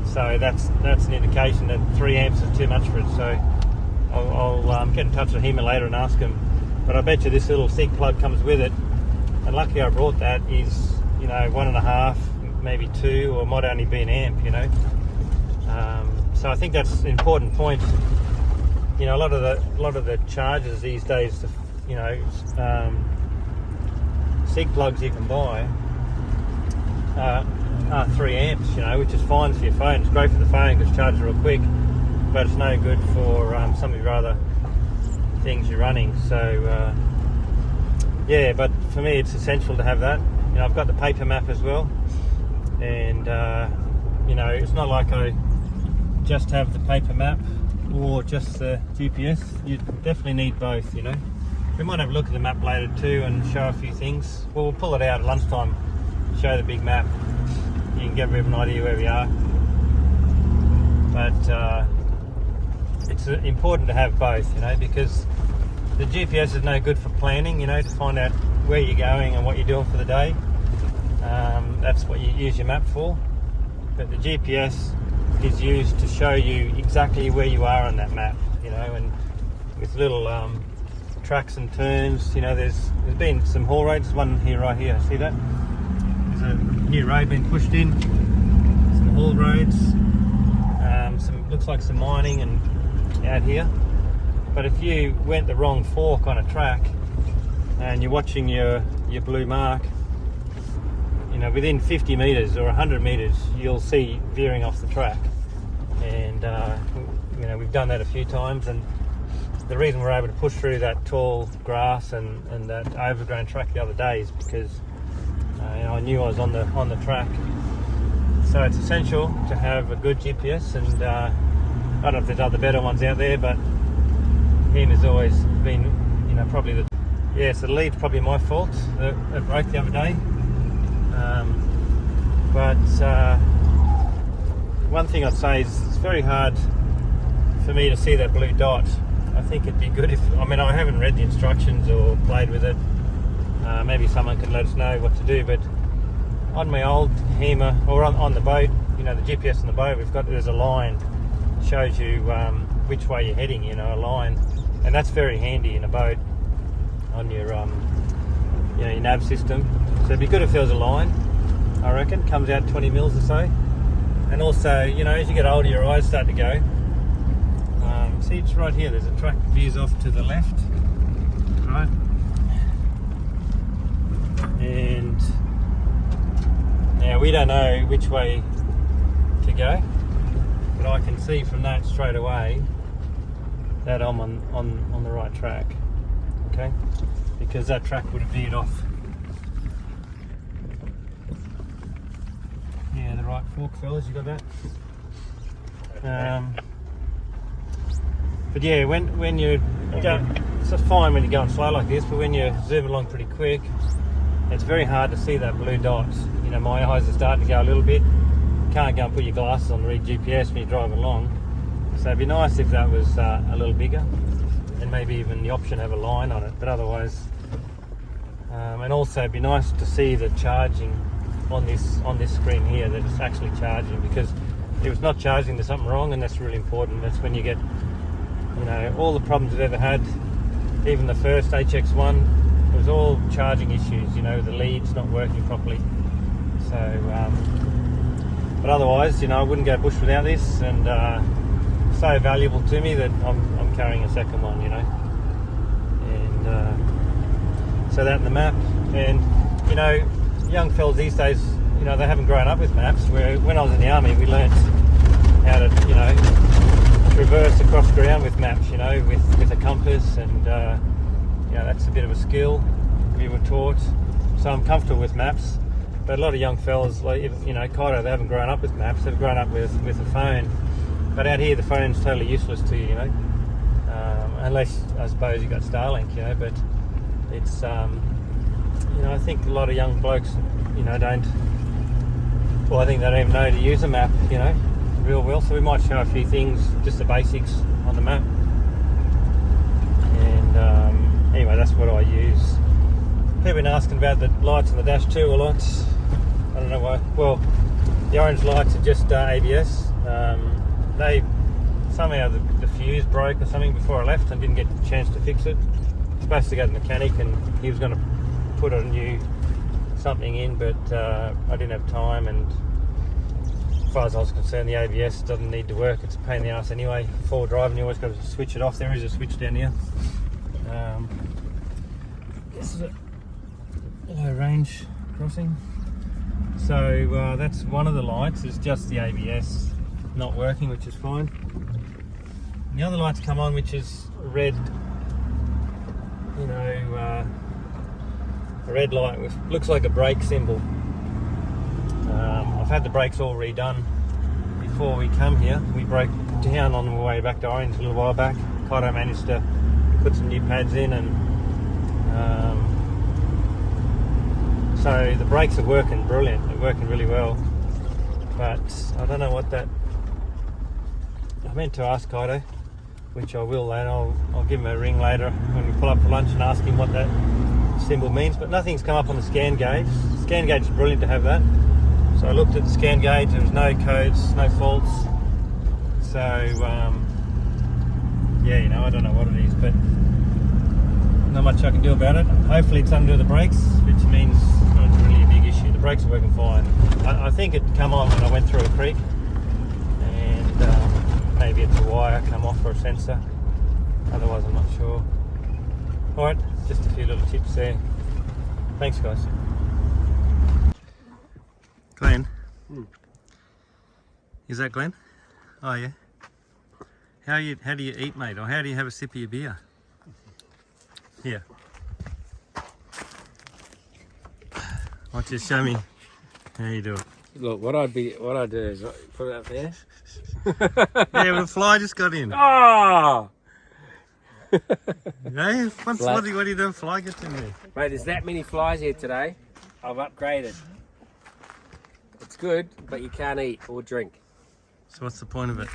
So that's an indication that 3 amps is too much for it. So I'll get in touch with HEMA later and ask him. But I bet you this little SIG plug comes with it, and luckily I brought that. Is 1.5, maybe 2, or might only be an amp. So I think that's an important point. A lot of the chargers these days, SIG plugs you can buy are 3 amps, which is fine for your phone. It's great for the phone because it charges real quick, but it's no good for some of your other things you're running. So yeah, but for me it's essential to have that. I've got the paper map as well, and it's not like I just have the paper map or just the GPS. You definitely need both. We might have a look at the map later too and show a few things. Well, we'll pull it out at lunchtime, show the big map. You can get a bit of an idea where we are. But it's important to have both, because the GPS is no good for planning, to find out where you're going and what you're doing for the day. That's what you use your map for. But the GPS is used to show you exactly where you are on that map, and with little tracks and turns. There's been some haul roads. One here, right here. See that? There's a new road being pushed in. Some haul roads. Looks like some mining and out here. But if you went the wrong fork on a track and you're watching your blue mark, within 50 metres or 100 metres, you'll see veering off the track. And we've done that a few times, and the reason we're able to push through that tall grass and that overgrown track the other day is because I knew I was on the track. So it's essential to have a good GPS, and I don't know if there's other better ones out there, but him has always been, probably so the lead's probably my fault. It broke the other day. But one thing I'd say is it's very hard for me to see that blue dot. I think it'd be good if, I haven't read the instructions or played with it. Maybe someone can let us know what to do, but on my old HEMA, or on the boat, the GPS on the boat, there's a line that shows you which way you're heading, a line. And that's very handy in a boat on your, your nav system. So it'd be good if there was a line, I reckon, comes out 20 mils or so. And also, as you get older, your eyes start to go. See, it's right here, there's a track that veers off to the left, right? And now we don't know which way to go, but I can see from that straight away that I'm on the right track, okay? Because that track would have veered off. Yeah, the right fork, fellas, you got that? But yeah, when you go, it's fine when you're going slow like this, but when you're zooming along pretty quick, it's very hard to see that blue dot. My eyes are starting to go a little bit. You can't go and put your glasses on to read GPS when you're driving along. So it'd be nice if that was a little bigger, and maybe even the option to have a line on it. But otherwise, and also it'd be nice to see the charging on this screen here, that it's actually charging, because if it's not charging, there's something wrong, and that's really important. That's when you get all the problems we've ever had. Even the first HX1, it was all charging issues, the leads not working properly. So but otherwise, I wouldn't go bush without this, and so valuable to me that I'm carrying a second one, and so that and the map. And young fellas these days, they haven't grown up with maps. Where when I was in the army, we learnt how to traverse across ground with maps, with a compass, and that's a bit of a skill we were taught. So I'm comfortable with maps. But a lot of young fellas, like, you know, Kaido, they haven't grown up with maps, they've grown up with a phone. But out here, the phone's totally useless to you, you know. Unless, I suppose, you got Starlink, you know, but it's, you know, I think a lot of young blokes, you know, I think they don't even know to use a map, you know, real well. So we might show a few things, just the basics on the map. And anyway, that's what I use. People have been asking about the lights on the dash too a lot. I don't know why. Well, the orange lights are just ABS. Somehow the fuse broke or something before I left and didn't get a chance to fix it. I was supposed to go to the mechanic and he was going to put a new something in, but I didn't have time, and as far as I was concerned, the ABS doesn't need to work. It's a pain in the ass anyway. Forward driving, you always got to switch it off. There is a switch down here. This is a low range crossing. So that's one of the lights, is just the ABS not working, which is fine. And the other lights come on, which is red, you know, a red light with looks like a brake symbol. I've had the brakes all redone before we come here. We broke down on the way back to Orange a little while back. Kaido managed to put some new pads in, and so the brakes are working brilliant. They're working really well. But I don't know what that. I meant to ask Kaido, which I will later. I'll give him a ring later when we pull up for lunch and ask him what that symbol means. But nothing's come up on the scan gauge. The scan gauge is brilliant to have that. So I looked at the scan gauge. There was no codes, no faults. So yeah, you know, I don't know what it is, but not much I can do about it. Hopefully it's under the brakes, which means it's not really a big issue. The brakes are working fine. I think it come on when I went through a creek, and maybe it's a wire come off or a sensor. Otherwise I'm not sure. Alright, just a few little tips there. Thanks guys. Glenn? Is that Glenn? Oh yeah. How do you eat, mate? Or how do you have a sip of your beer? Here. Why don't you show me how you do it? Look, what I do is put it up there. Yeah, but a fly just got in. Oh! Hey, what do you do? Fly gets in there. Mate, there's that many flies here today. I've upgraded. It's good, but you can't eat or drink. So what's the point of it?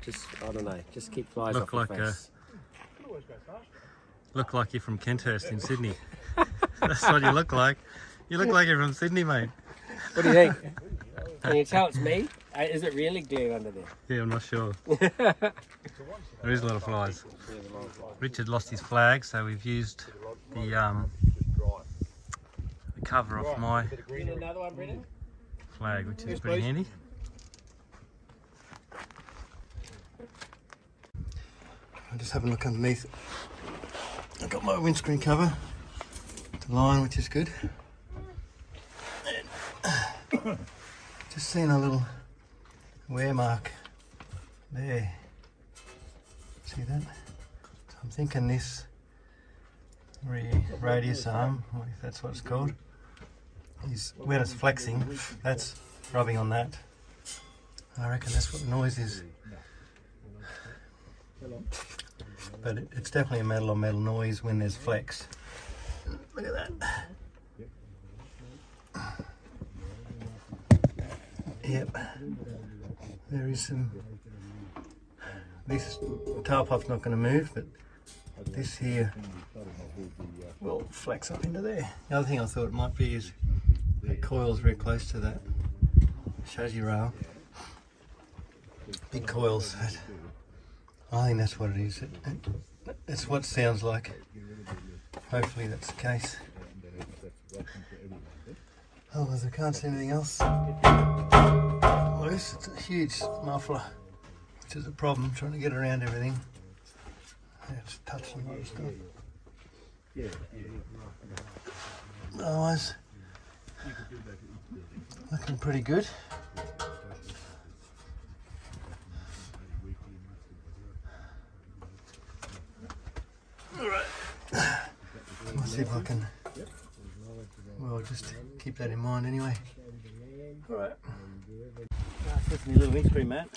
Just, I don't know, just keep flies Look off like your face. Look like you're from Kenthurst in Sydney. That's what you look like. You look like you're from Sydney, mate. What do you think? Can you tell it's me? Is it really glue under there? Yeah, I'm not sure. There is a lot of flies. Richard lost his flag, so we've used the cover off my flag, which is pretty handy. I'll just have a look underneath. I've got my windscreen cover to line, which is good. And just seen a little wear mark there. See that? So I'm thinking this radius arm, or if that's what it's called, is where it's flexing, that's rubbing on that. I reckon that's what the noise is. But it's definitely a metal on metal noise when there's flex. Look at that. Yep. There is some. This tail puff's not going to move, but this here will flex up into there. The other thing I thought it might be is the coil's very close to that chassis rail. Big coils. I think that's what it is. That's what it sounds like. Hopefully that's the case. Otherwise I can't see anything else loose. It's a huge muffler, which is a problem trying to get around everything. Yeah, just touching a lot of stuff. Otherwise, looking pretty good. Alright, let's see if I can Well, just keep that in mind anyway. Alright. That's my little windscreen mat.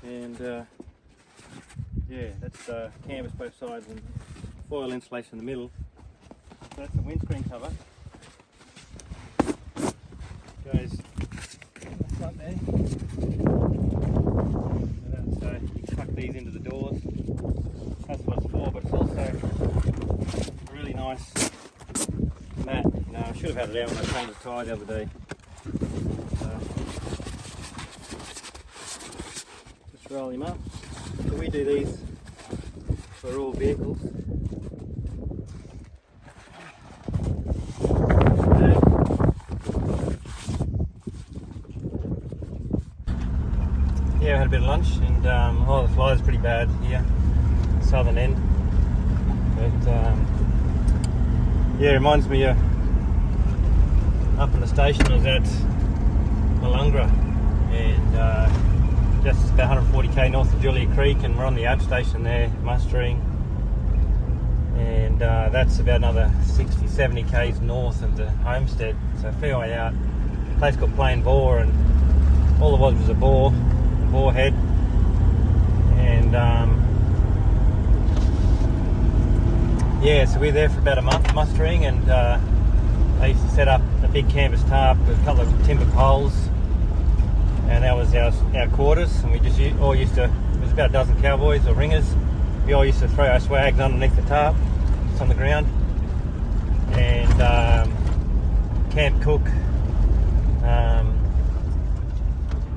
And yeah, that's canvas both sides and foil insulation in the middle. So that's the windscreen cover. Goes up there. So you can tuck these into the doors. That's what it's for, but it's also a really nice mat. You know, I should have had it out when I changed the tyre the other day. Just roll him up. So we do these for all vehicles. Yeah, I had a bit of lunch and the flies are pretty bad here, southern end. But yeah, it reminds me of up in the station. I was at Wiluna and just about 140k north of Julia Creek, and we're on the outstation there mustering, and that's about another 60-70 k's north of the homestead, so a fair way out. A place called Plain Boar, and all there was a boar head, and yeah, so we were there for about a month mustering, and they used to set up a big canvas tarp with a couple of timber poles, and that was our quarters, and we just all used to, it was about a dozen cowboys or ringers, we all used to throw our swags underneath the tarp, just on the ground, and camp cook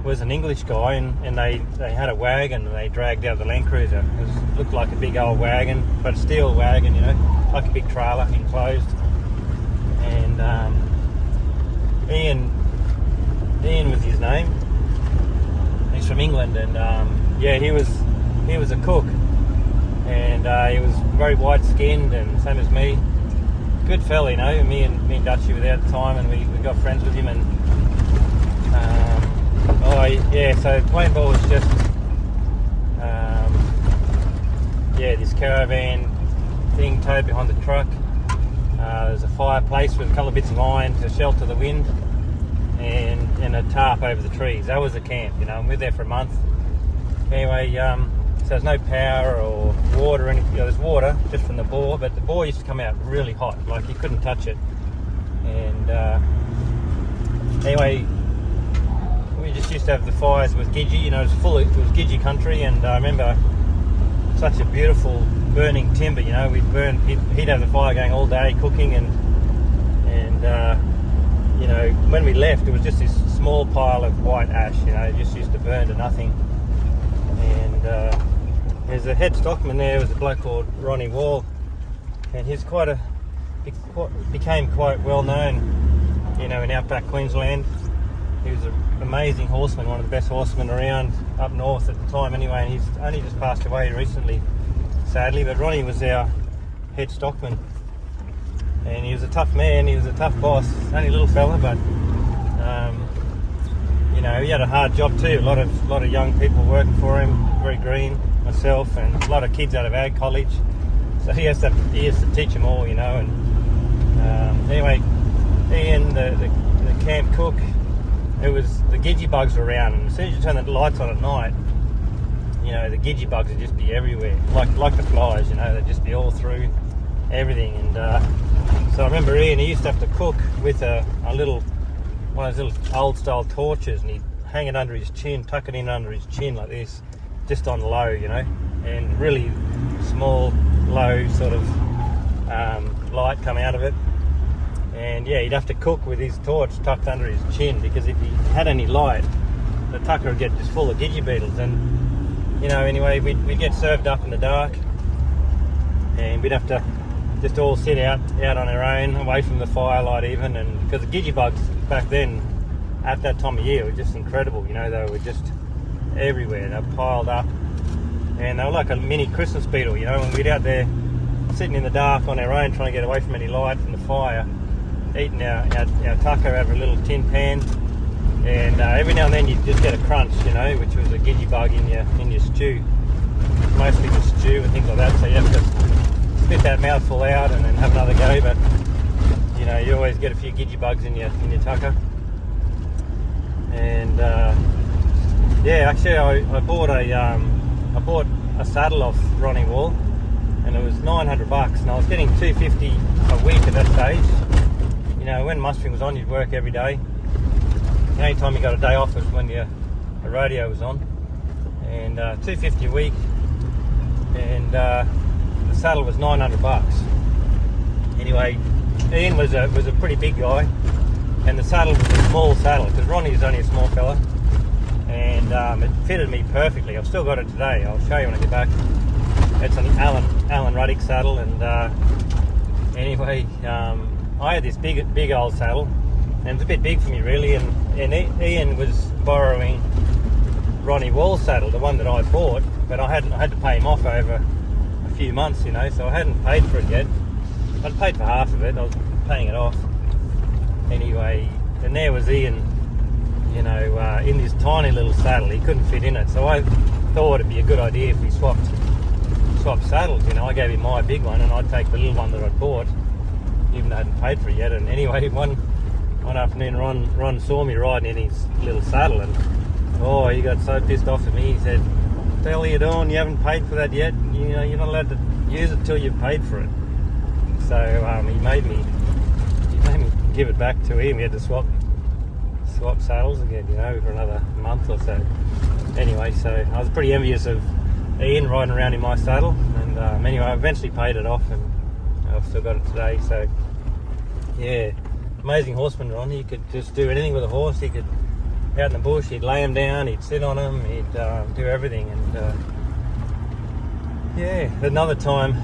was an English guy, and they had a wagon and they dragged out the Land Cruiser. It looked like a big old wagon, but a steel wagon, you know, like a big trailer enclosed. And Ian was his name. He's from England, and yeah, he was a cook, and he was very white skinned and same as me. Good fella, you know. Me and Dutchie were there at the time, and we got friends with him, and oh yeah, so Plain Boar was just yeah, this caravan thing towed behind the truck. There's a fireplace with a couple of bits of iron to shelter the wind, and a tarp over the trees. That was the camp, you know, and we were there for a month. Anyway, so there's no power or water or anything. You know, there's water just from the bore, but the bore used to come out really hot, like you couldn't touch it. And anyway, we just used to have the fires with Gidgee, you know, it was Gidgee country, and I remember such a beautiful burning timber, you know, he'd have the fire going all day cooking, and you know, when we left it was just this small pile of white ash, you know, it just used to burn to nothing. And there's a head stockman there, was a bloke called Ronnie Wall, and he's became quite well known, you know, in outback Queensland. He was an amazing horseman, one of the best horsemen around up north at the time anyway, and he's only just passed away recently, sadly. But Ronnie was our head stockman, and he was a tough man, he was a tough boss, only a little fella, but you know, he had a hard job too. A lot of young people working for him, very green, myself, and a lot of kids out of ag college, so he has to teach them all, you know. And anyway, Ian, the camp cook, it was the Gidgee bugs were around, and as soon as you turn the lights on at night, you know, the Gidgee bugs would just be everywhere, like the flies, you know, they'd just be all through everything. And so I remember Ian, he used to have to cook with one of those little old style torches, and he'd hang it under his chin, tuck it in under his chin like this, just on low, you know, and really small, low sort of light come out of it. And yeah, he'd have to cook with his torch tucked under his chin, because if he had any light, the tucker would get just full of Gidgee beetles. And you know, anyway, we'd get served up in the dark, and we'd have to just all sit out on our own, away from the firelight even. And because the Gidgee bugs back then, at that time of year, were just incredible, you know, they were just everywhere, they were piled up, and they were like a mini Christmas beetle, you know. And we'd out there sitting in the dark on our own, trying to get away from any light from the fire, eating our tucker out of a little tin pan, and every now and then you'd just get a crunch, you know, which was a Gidgee bug in your stew, mostly the stew and things like that. So you have to spit that mouthful out and then have another go. But you know, you always get a few gidgy bugs in your tucker. And yeah, actually I bought a saddle off Ronnie Wall, and it was $900, and I was getting $250 a week at that stage. You know, when mustering was on, you'd work every day. The only time you got a day off was when the radio was on, and $250 a week, and the saddle was $900. Anyway, Ian was a pretty big guy, and the saddle was a small saddle because Ronnie is only a small fella, and it fitted me perfectly. I've still got it today. I'll show you when I get back. It's an Alan Ruddick saddle, and anyway, I had this big old saddle, and it was a bit big for me really, and Ian was borrowing Ronnie Wall's saddle, the one that I bought, but I had to pay him off over a few months, you know, so I hadn't paid for it yet. I'd paid for half of it. I was paying it off. Anyway, and there was Ian, you know, in this tiny little saddle. He couldn't fit in it, so I thought it'd be a good idea if we swapped saddles. You know, I gave him my big one, and I'd take the little one that I'd bought, even though I hadn't paid for it yet. And anyway, one afternoon, Ron saw me riding in his little saddle, and oh, he got so pissed off at me. He said, "What the hell are you doing? You haven't paid for that yet. You know, you're not allowed to use it till you've paid for it." So he made me give it back to him. We had to swap saddles again, you know, for another month or so. Anyway, so I was pretty envious of Ian riding around in my saddle, and anyway, I eventually paid it off, and I've still got it today. So yeah, amazing horseman, Ron. He could just do anything with a horse. He could, out in the bush, he'd lay him down, he'd sit on him, he'd do everything. And yeah, another time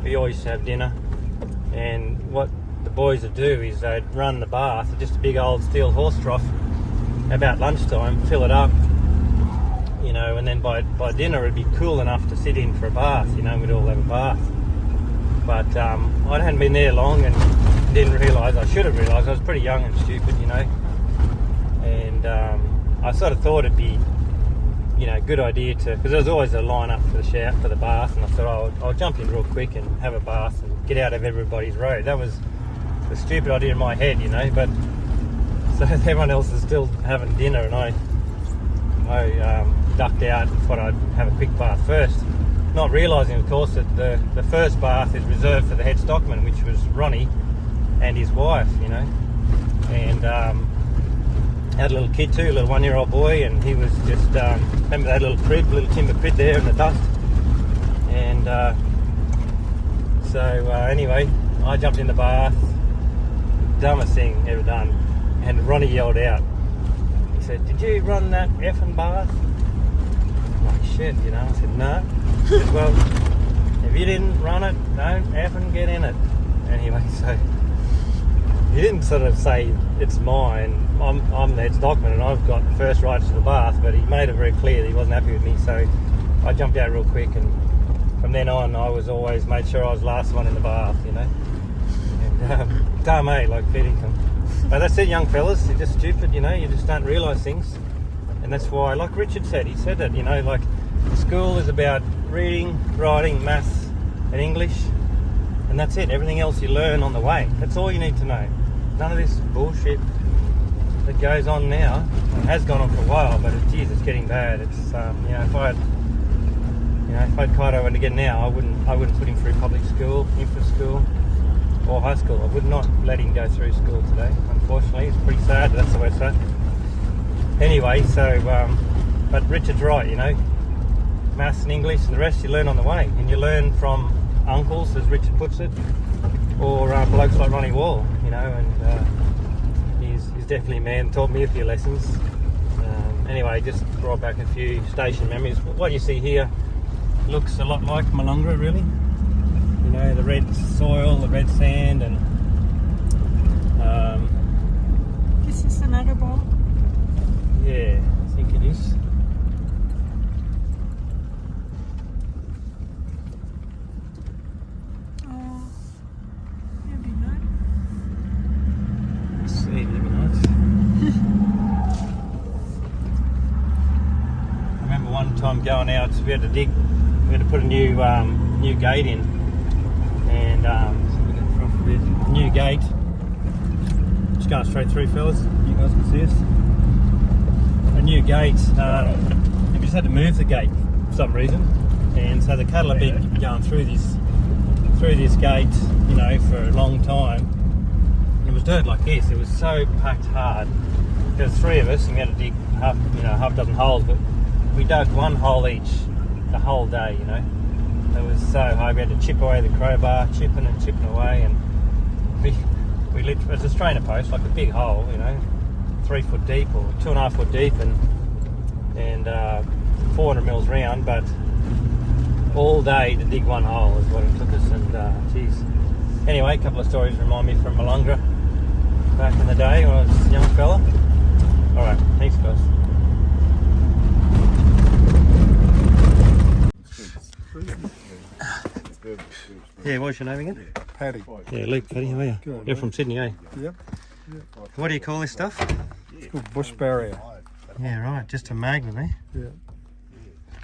we always used to have dinner, and what the boys would do is they'd run the bath, just a big old steel horse trough, about lunchtime, fill it up, you know, and then by dinner it'd be cool enough to sit in for a bath, you know, we'd all have a bath. But I hadn't been there long and didn't realise, I should have realised, I was pretty young and stupid, you know, and I sort of thought it'd be, you know, good idea to, because there was always a line up for the shower, for the bath, and I thought I'll jump in real quick and have a bath and get out of everybody's road. That was the stupid idea in my head, you know, but so everyone else is still having dinner, and I ducked out and thought I'd have a quick bath first, not realising, of course, that the first bath is reserved for the head stockman, which was Ronnie and his wife, you know, and had a little kid too, a little 1-year-old boy, and he was just, remember that little timber crib there in the dust, and so anyway, I jumped in the bath, dumbest thing ever done, and Ronnie yelled out, he said, "Did you run that effing bath?" I'm like, shit, you know. I said, "No." He said, "Well, if you didn't run it, don't effing get in it." Anyway, so he didn't sort of say it's mine, I'm the head stockman and I've got first rights to the bath, but he made it very clear that he wasn't happy with me, so I jumped out real quick, and from then on I was always made sure I was the last one in the bath, you know. And dumb, eh, like feeding them. But that's it, young fellas, you're just stupid, you know, you just don't realise things. And that's why, like Richard said, he said that, you know, like school is about reading, writing, maths and English, and that's it. Everything else you learn on the way. That's all you need to know. None of this bullshit that goes on now. It has gone on for a while, but it's getting bad. It's you know, if I'd Kaido again now, I wouldn't put him through public school, infant school, or high school. I would not let him go through school today. Unfortunately, it's pretty sad. But that's the way it's at. Anyway, so but Richard's right. You know, maths and English and the rest you learn on the way, and you learn from uncles, as Richard puts it, or blokes like Ronnie Wall. You know, and he's definitely a man. Taught me a few lessons. Anyway, just brought back a few station memories. What you see here looks a lot like Malunga, really. You know, the red soil, the red sand, and This is another ball. yeah, I think it is. Maybe not. Let's see, maybe not. I remember one time going out, we had to put a new gate in, and we bit. New gate. Just going straight through, fellas. You guys can see us. A new gate. We just had to move the gate for some reason, and so the cattle have been going through this gate, you know, for a long time. And it was dirt like this. It was so packed hard. There was 3 of us, and we had to dig half dozen holes, but we dug 1 hole each the whole day, you know. It was so hard. We had to chip away the crowbar, chipping away, and we literally, it's a strainer post, like a big hole, you know, 3 foot deep or 2.5 foot deep, and 400 mils round, but all day to dig 1 hole is what it took us. And geez. Anyway, a couple of stories remind me from Malunga back in the day when I was a young fella. All right, thanks guys. Yeah, what's your name again? Paddy. Yeah, Luke, Paddy, how are you? Good. You're from Sydney, eh? Yep. What do you call this stuff? It's called bush barrier. Yeah, right, just a magnet, eh? Yeah.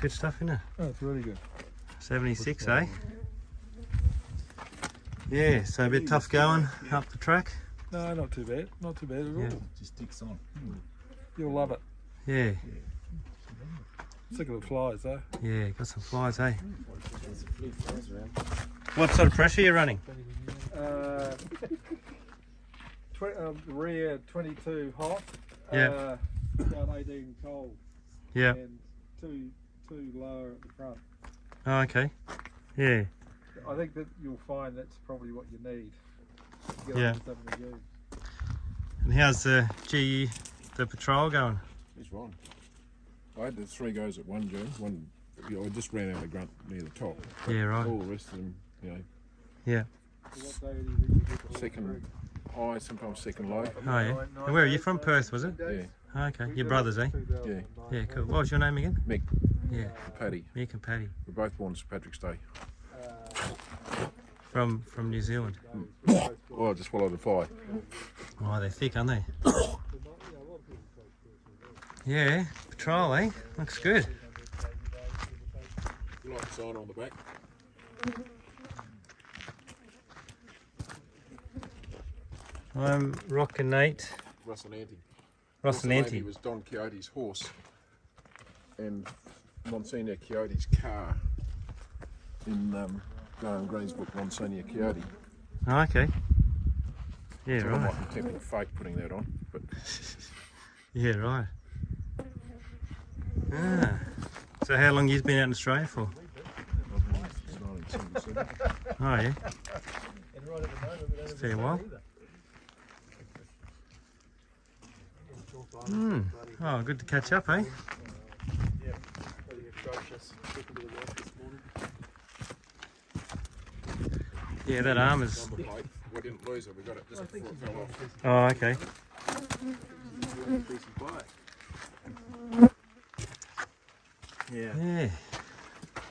Good stuff, isn't it? Oh, it's really good. 76, eh? Yeah, so a bit tough going up the track. No, not too bad. Not too bad at all. Yeah. Just sticks on. You'll love it. Yeah, Sick of the flies, though. yeah, got some flies, eh? What sort of pressure are you running? The rear 22 hot. Yeah. About 18 cold. Yeah. And two lower at the front. Oh, okay. Yeah. I think that you'll find that's probably what you need. To get Yeah. on with some of the gears. And how's the patrol going? He's wrong. I had the 3 goes at one June. I just ran out of grunt near the top. Yeah, right. All the rest of them, you know, Yeah. So what day do you think you get the second high, sometimes second low. Oh, yeah. And where are you from? Perth, was it? Yeah, Oh, okay. Your brothers, eh? yeah. Yeah, cool. What was your name again? Mick Yeah, and Paddy. Mick and Paddy. We're both born St Patrick's Day. From New Zealand. Well, I just swallowed a fly. Oh, they're thick, aren't they? Yeah, patrol, eh? Looks good. You like the sign on the back? I'm Rock and Nate. Russ and Auntie. Ross and He Auntie. was Don Quixote's horse and Monsignor Quixote's car in Graham Greene's book, Monsignor Quixote. Oh, okay. Yeah, So I right. might be tempting fate putting that on, but Yeah, right. Ah. So how long you been out in Australia for? it's 1977. Oh, yeah. It's a fair while. Oh, good to catch up, eh? Yeah, that arm is... Number plate. We didn't lose it, we got it just before it fell off. Oh, okay. Yeah, Yeah.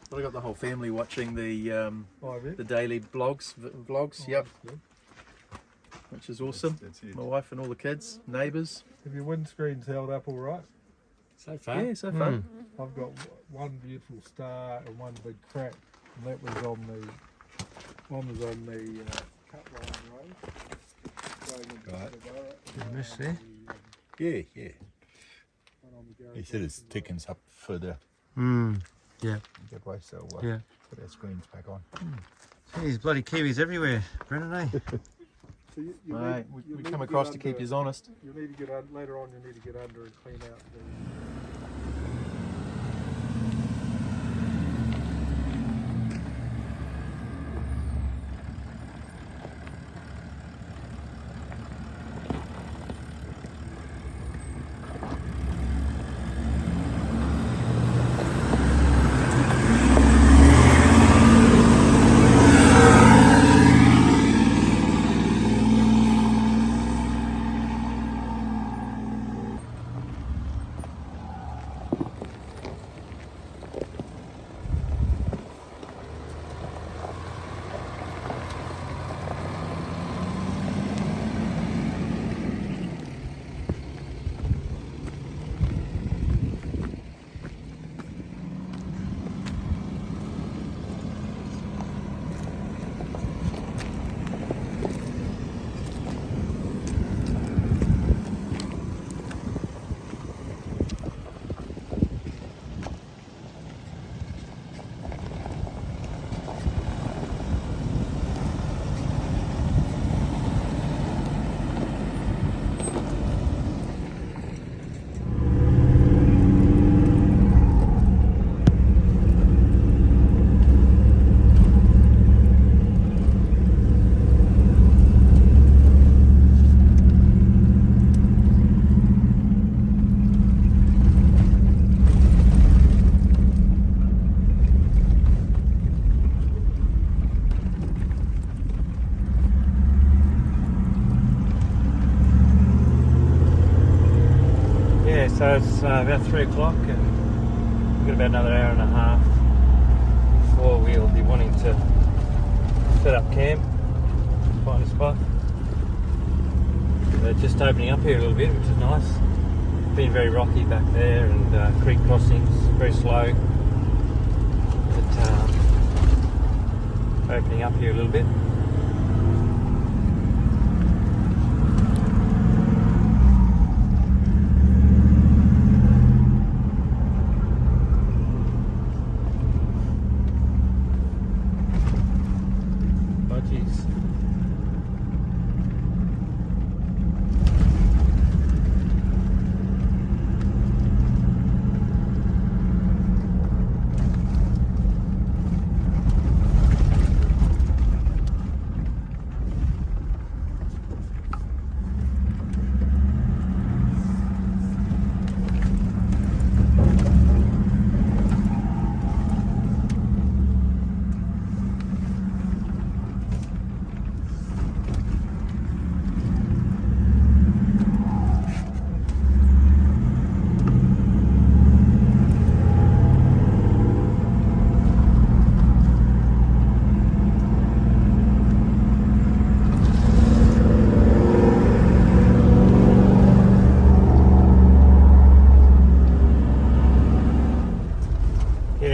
well, I got the whole family watching the Oh, have you? daily vlogs. Yep, which is awesome. That's it. My wife and all the kids, neighbours. Have your windscreen's held up all right? So far. Yeah, so fun. I've got one beautiful star and one big crack, and that was on the cut line road. Going into Right. the borough. Good miss there. Yeah, yeah. One on the He said it thickens up further Yeah, that way, so yeah. put our screens back on. Geez, bloody Kiwis everywhere, Brennan, eh? So you Mate, need- we need come to across get to keep under- you honest. You need to get later on. You need to get under and clean out the So it's about 3 o'clock and we've got about another hour and a half before we'll be wanting to set up camp, find a spot. They're just opening up here a little bit, which is nice. It's been very rocky back there and creek crossings, very slow. But opening up here a little bit.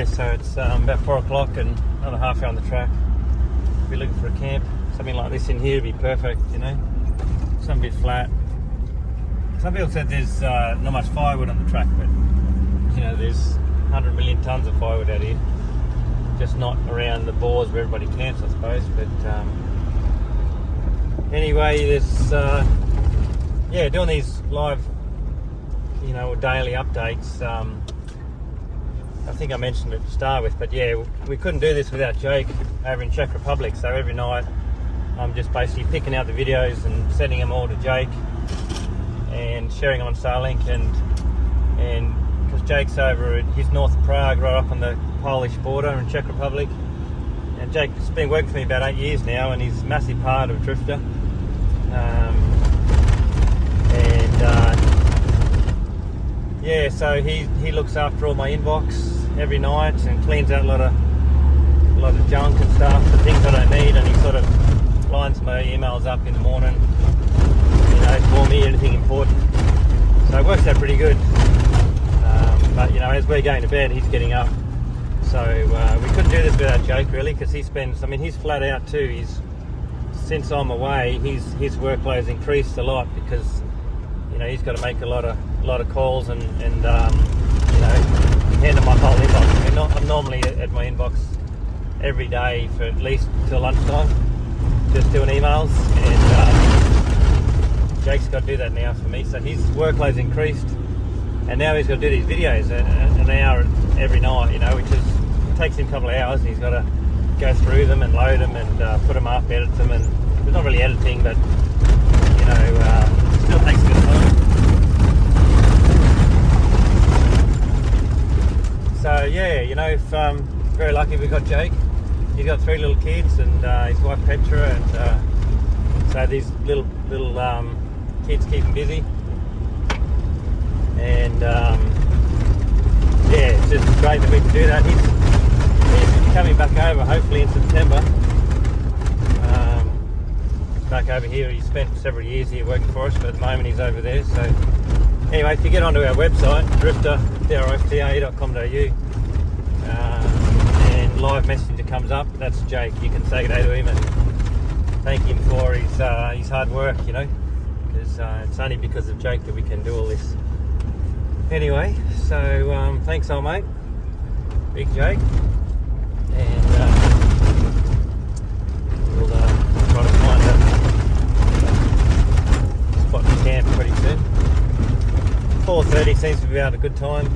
So it's about 4 o'clock and another half hour on the track. We're looking for a camp. Something like this in here would be perfect, you know. Some bit flat. Some people said there's not much firewood on the track, but you know, there's 100 million tonnes of firewood out here. Just not around the bores where everybody camps, I suppose. But anyway, there's yeah, doing these live, you know, daily updates. I think I mentioned it to start with, but yeah, we couldn't do this without Jake over in Czech Republic. So every night I'm just basically picking out the videos and sending them all to Jake and sharing them on Starlink, and because Jake's over at his north of Prague, right up on the Polish border in Czech Republic, and Jake's been working for me about 8 years now, and he's a massive part of Drifta. Yeah, so he looks after all my inbox every night and cleans out a lot of junk and stuff, the things I don't need, and he sort of lines my emails up in the morning, you know, for me, anything important. So it works out pretty good. But you know, as we're going to bed, he's getting up. So we couldn't do this without Jake, really, because he spends, I mean, he's flat out too. Since I'm away, his workload's increased a lot because, you know, he's got to make a lot of calls and you know, handle my whole inbox. I mean, I'm normally at my inbox every day for at least till lunchtime, just doing emails, and Jake's got to do that now for me. So his workload's increased, and now he's got to do these videos an hour every night, you know, which takes him a couple of hours, and he's got to go through them and load them and put them up, edit them, and it's not really editing, but you know, still takes a bit of time. So yeah, you know, very lucky we got Jake. He's got 3 little kids and his wife Petra, and so these little kids keep him busy. And yeah, it's just great that we can do that. He's coming back over hopefully in September. Back over here, he spent several years here working for us, but at the moment he's over there. So anyway, if you get onto our website, drifta.com.au, and live messenger comes up, that's Jake. You can say good day to him and thank him for his hard work, you know, because it's only because of Jake that we can do all this. Anyway, so thanks old mate, Big Jake, and we'll try to find a spot to camp pretty soon. 4:30 seems to be about a good time.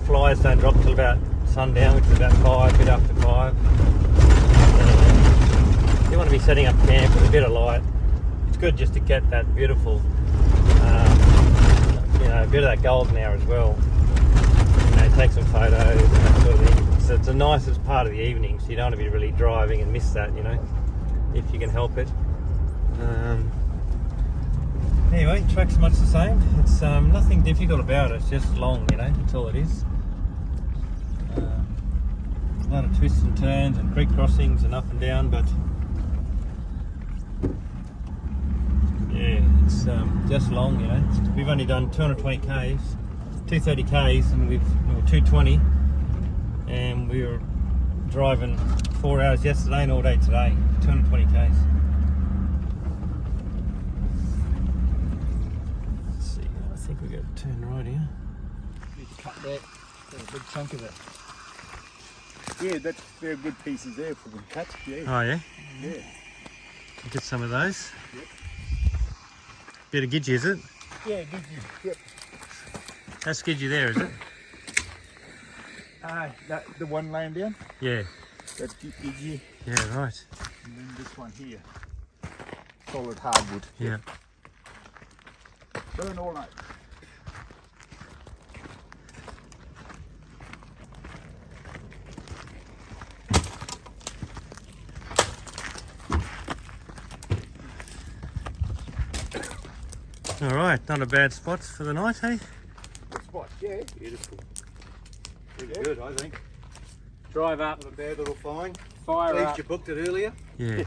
Flies don't drop till about sundown, which is about 5, a bit after 5. And you want to be setting up camp with a bit of light. It's good just to get that beautiful, you know, a bit of that golden hour as well. You know, take some photos and that sort of thing. So it's the nicest part of the evening, so you don't want to be really driving and miss that, you know, if you can help it. Anyway, track's much the same. It's nothing difficult about it. It's just long, you know. That's all it is. A lot of twists and turns and creek crossings and up and down, but yeah, it's just long, you know. We've only done 220 k's, 230 k's, and we were 220, and we were driving 4 hours yesterday and all day today. 220 k's. Let's see. I think we got to turn right here. Need to cut that. That's a big chunk of it. Yeah, they're good pieces there for the cut. Yeah. Oh yeah. Yeah. Get some of those. Yep. Bit of gidgee, is it? Yeah, did you? Yep. That's gidgee there, is it? The one laying down. Yeah. That's Gidgee. Yeah, right. And then this one here. Solid hardwood. Yeah. Burn all night. All right, not a bad spot for the night, hey? Good spot. Yeah. Beautiful. Pretty good, I think. Drive up, Not a bad little find. fire Pleased up, you booked it earlier. Yeah.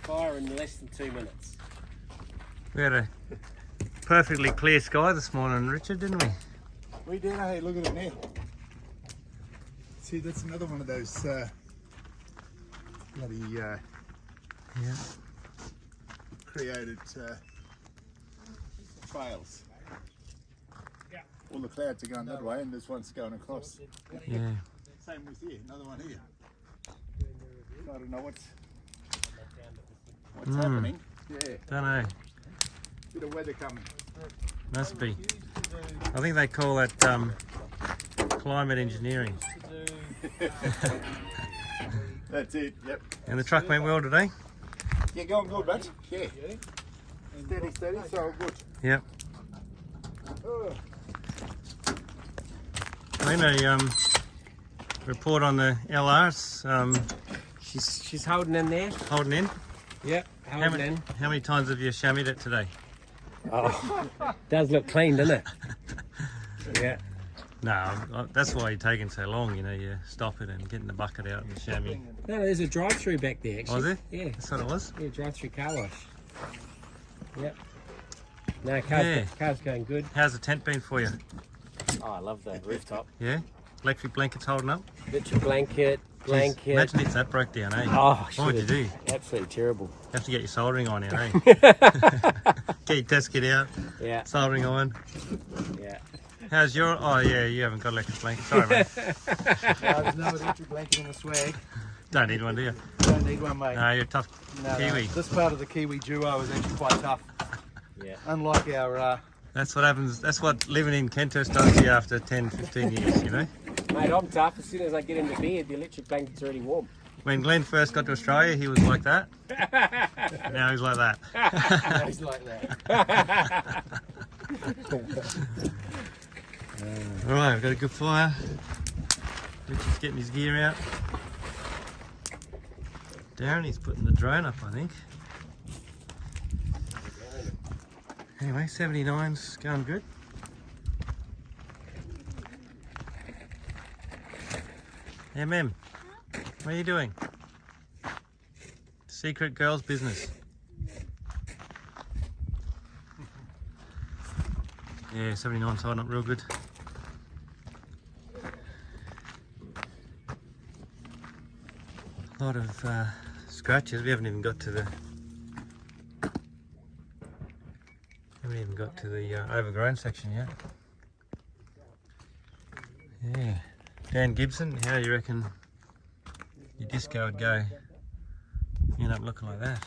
fire in less than 2 minutes. We had a perfectly clear sky this morning, Richard, didn't we? We did. Hey, look at it now. See, that's another one of those bloody Yeah. created trails. Yeah. All the clouds are going that way, and this one's going across. Yeah. Same with here. Another one here. I don't know what's happening. Yeah, Don't know. bit of weather coming. Must be. I think they call that climate engineering. That's it. Yep. And the truck went well today? Yeah, going good, bud. Yeah. Steady, so good. Yep. Oh. I mean, a report on the LRs She's holding in there. holding in. Yep, holding in. How many times have you shammied it today? Oh, does look clean, doesn't it? Yeah. No, that's why you're taking so long, you know, you stop it and getting the bucket out and the chamois. No, there's a drive-through back there, actually. Was there? Yeah. That's what it was? Yeah, drive-through car wash. Yep. No, Yeah. car's going good. How's the tent been for you? Oh, I love the rooftop. Yeah? Electric blankets holding up? Literally blanket. Jeez, imagine if that broke down, eh? Oh, What would you do? Absolutely terrible. You have to get your soldering on now, eh? Get your test kit out, Yeah, soldering on. yeah. How's your... Oh, yeah, you haven't got electric blanket. Sorry, mate. There's no electric blanket in the swag. Don't need one, do you? Don't need one, mate. No, you're a tough No, Kiwi. This part of the Kiwi duo is actually quite tough. Yeah. Unlike our That's what happens. That's what living in Kenthurst does to you after 10, 15 years, you know? Mate, I'm tough. As soon as I get into bed, the electric blanket's already warm. When Glenn first got to Australia, he was like that. Now he's like that. guys like that. Alright, we've got a good fire. Richard's getting his gear out. Darren, he's putting the drone up, I think. Anyway, 79's going good. Mem, what are you doing? Secret girls business. Yeah, 79's holding up real good. A lot of scratches. We haven't even got to the overgrown section yet. Yeah. Dan Gibson, how do you reckon your disco would go? You end up looking like that.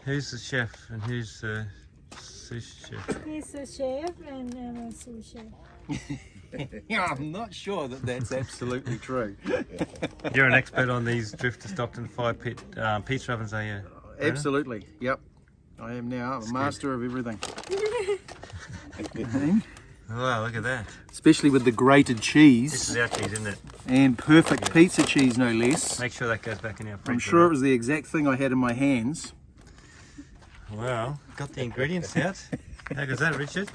Who's the chef and who's the sous chef? He's a chef and I'm a sous chef. Yeah, I'm not sure that that's absolutely true. You're an expert on these Drifta Stockton fire pit pizza ovens, are you? Absolutely, yep. I am now a master of everything. Wow, look at that. Especially with the grated This cheese is our cheese, isn't it? and perfect pizza cheese, no less. Make sure that goes back in our fridge. I'm sure it was the exact thing I had in my hands. Wow, got the ingredients out. How goes that, Richard?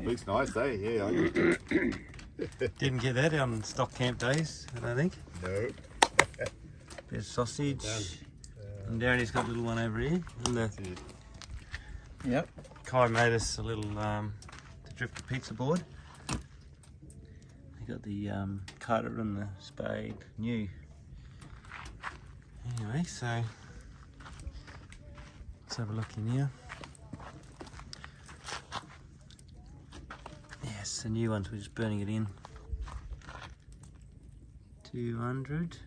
Looks nice, eh? Yeah, I Didn't get that on stock camp days, I don't think. no. Bit of sausage. And Darren's got a little one over here. And the Yep. Kai made us a little the Drifta pizza board. They got the cutter and the spade new. Anyway, so let's have a look in here. Yes, the new ones, we're just burning it in. 200.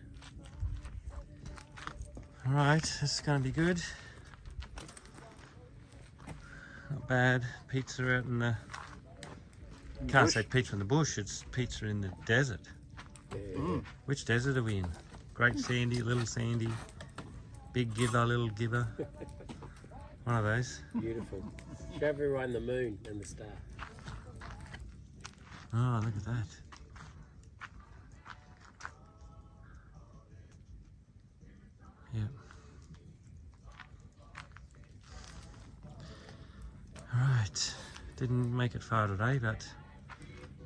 Alright, this is going to be good. Not bad. Pizza out in the... Can't say pizza in the bush, it's pizza in the desert. Which desert are we in? Great Sandy, Little Sandy, Big Giver, Little Giver. One of those. Beautiful. Show everyone the moon and the star. Oh, look at that. Yep. Right. Didn't make it far today, but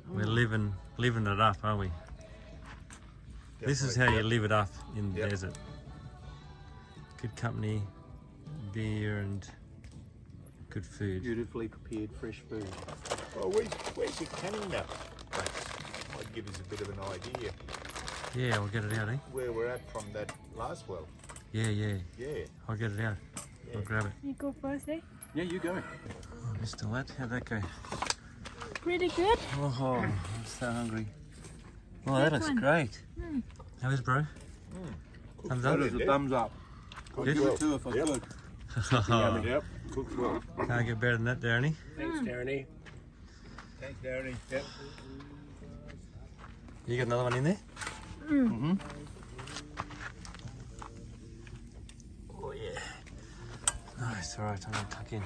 we're living it up, aren't we? This is how you live it up in the desert. Good company, beer and good food. Beautifully prepared fresh food. Well, where's your canning now? Might give us a bit of an idea Yeah, we'll get it out, eh? where we're at from that last well. Yeah, yeah. Yeah. I'll get it out. I'll grab it. You go first, eh? Yeah, you go. Oh, Mr. What? How'd that go? Pretty good. Oh, I'm so hungry. Oh, that looks great. How is, bro? Thumbs up? That is A thumbs up. Good Give well. it two if I could. Yep. Cooked well. Can't get better than that, Darren. Thanks, Darren. Thanks, Darren. Yep. You got another one in there? Mm-hmm. Oh, yeah. Nice, alright, I'm gonna tuck in.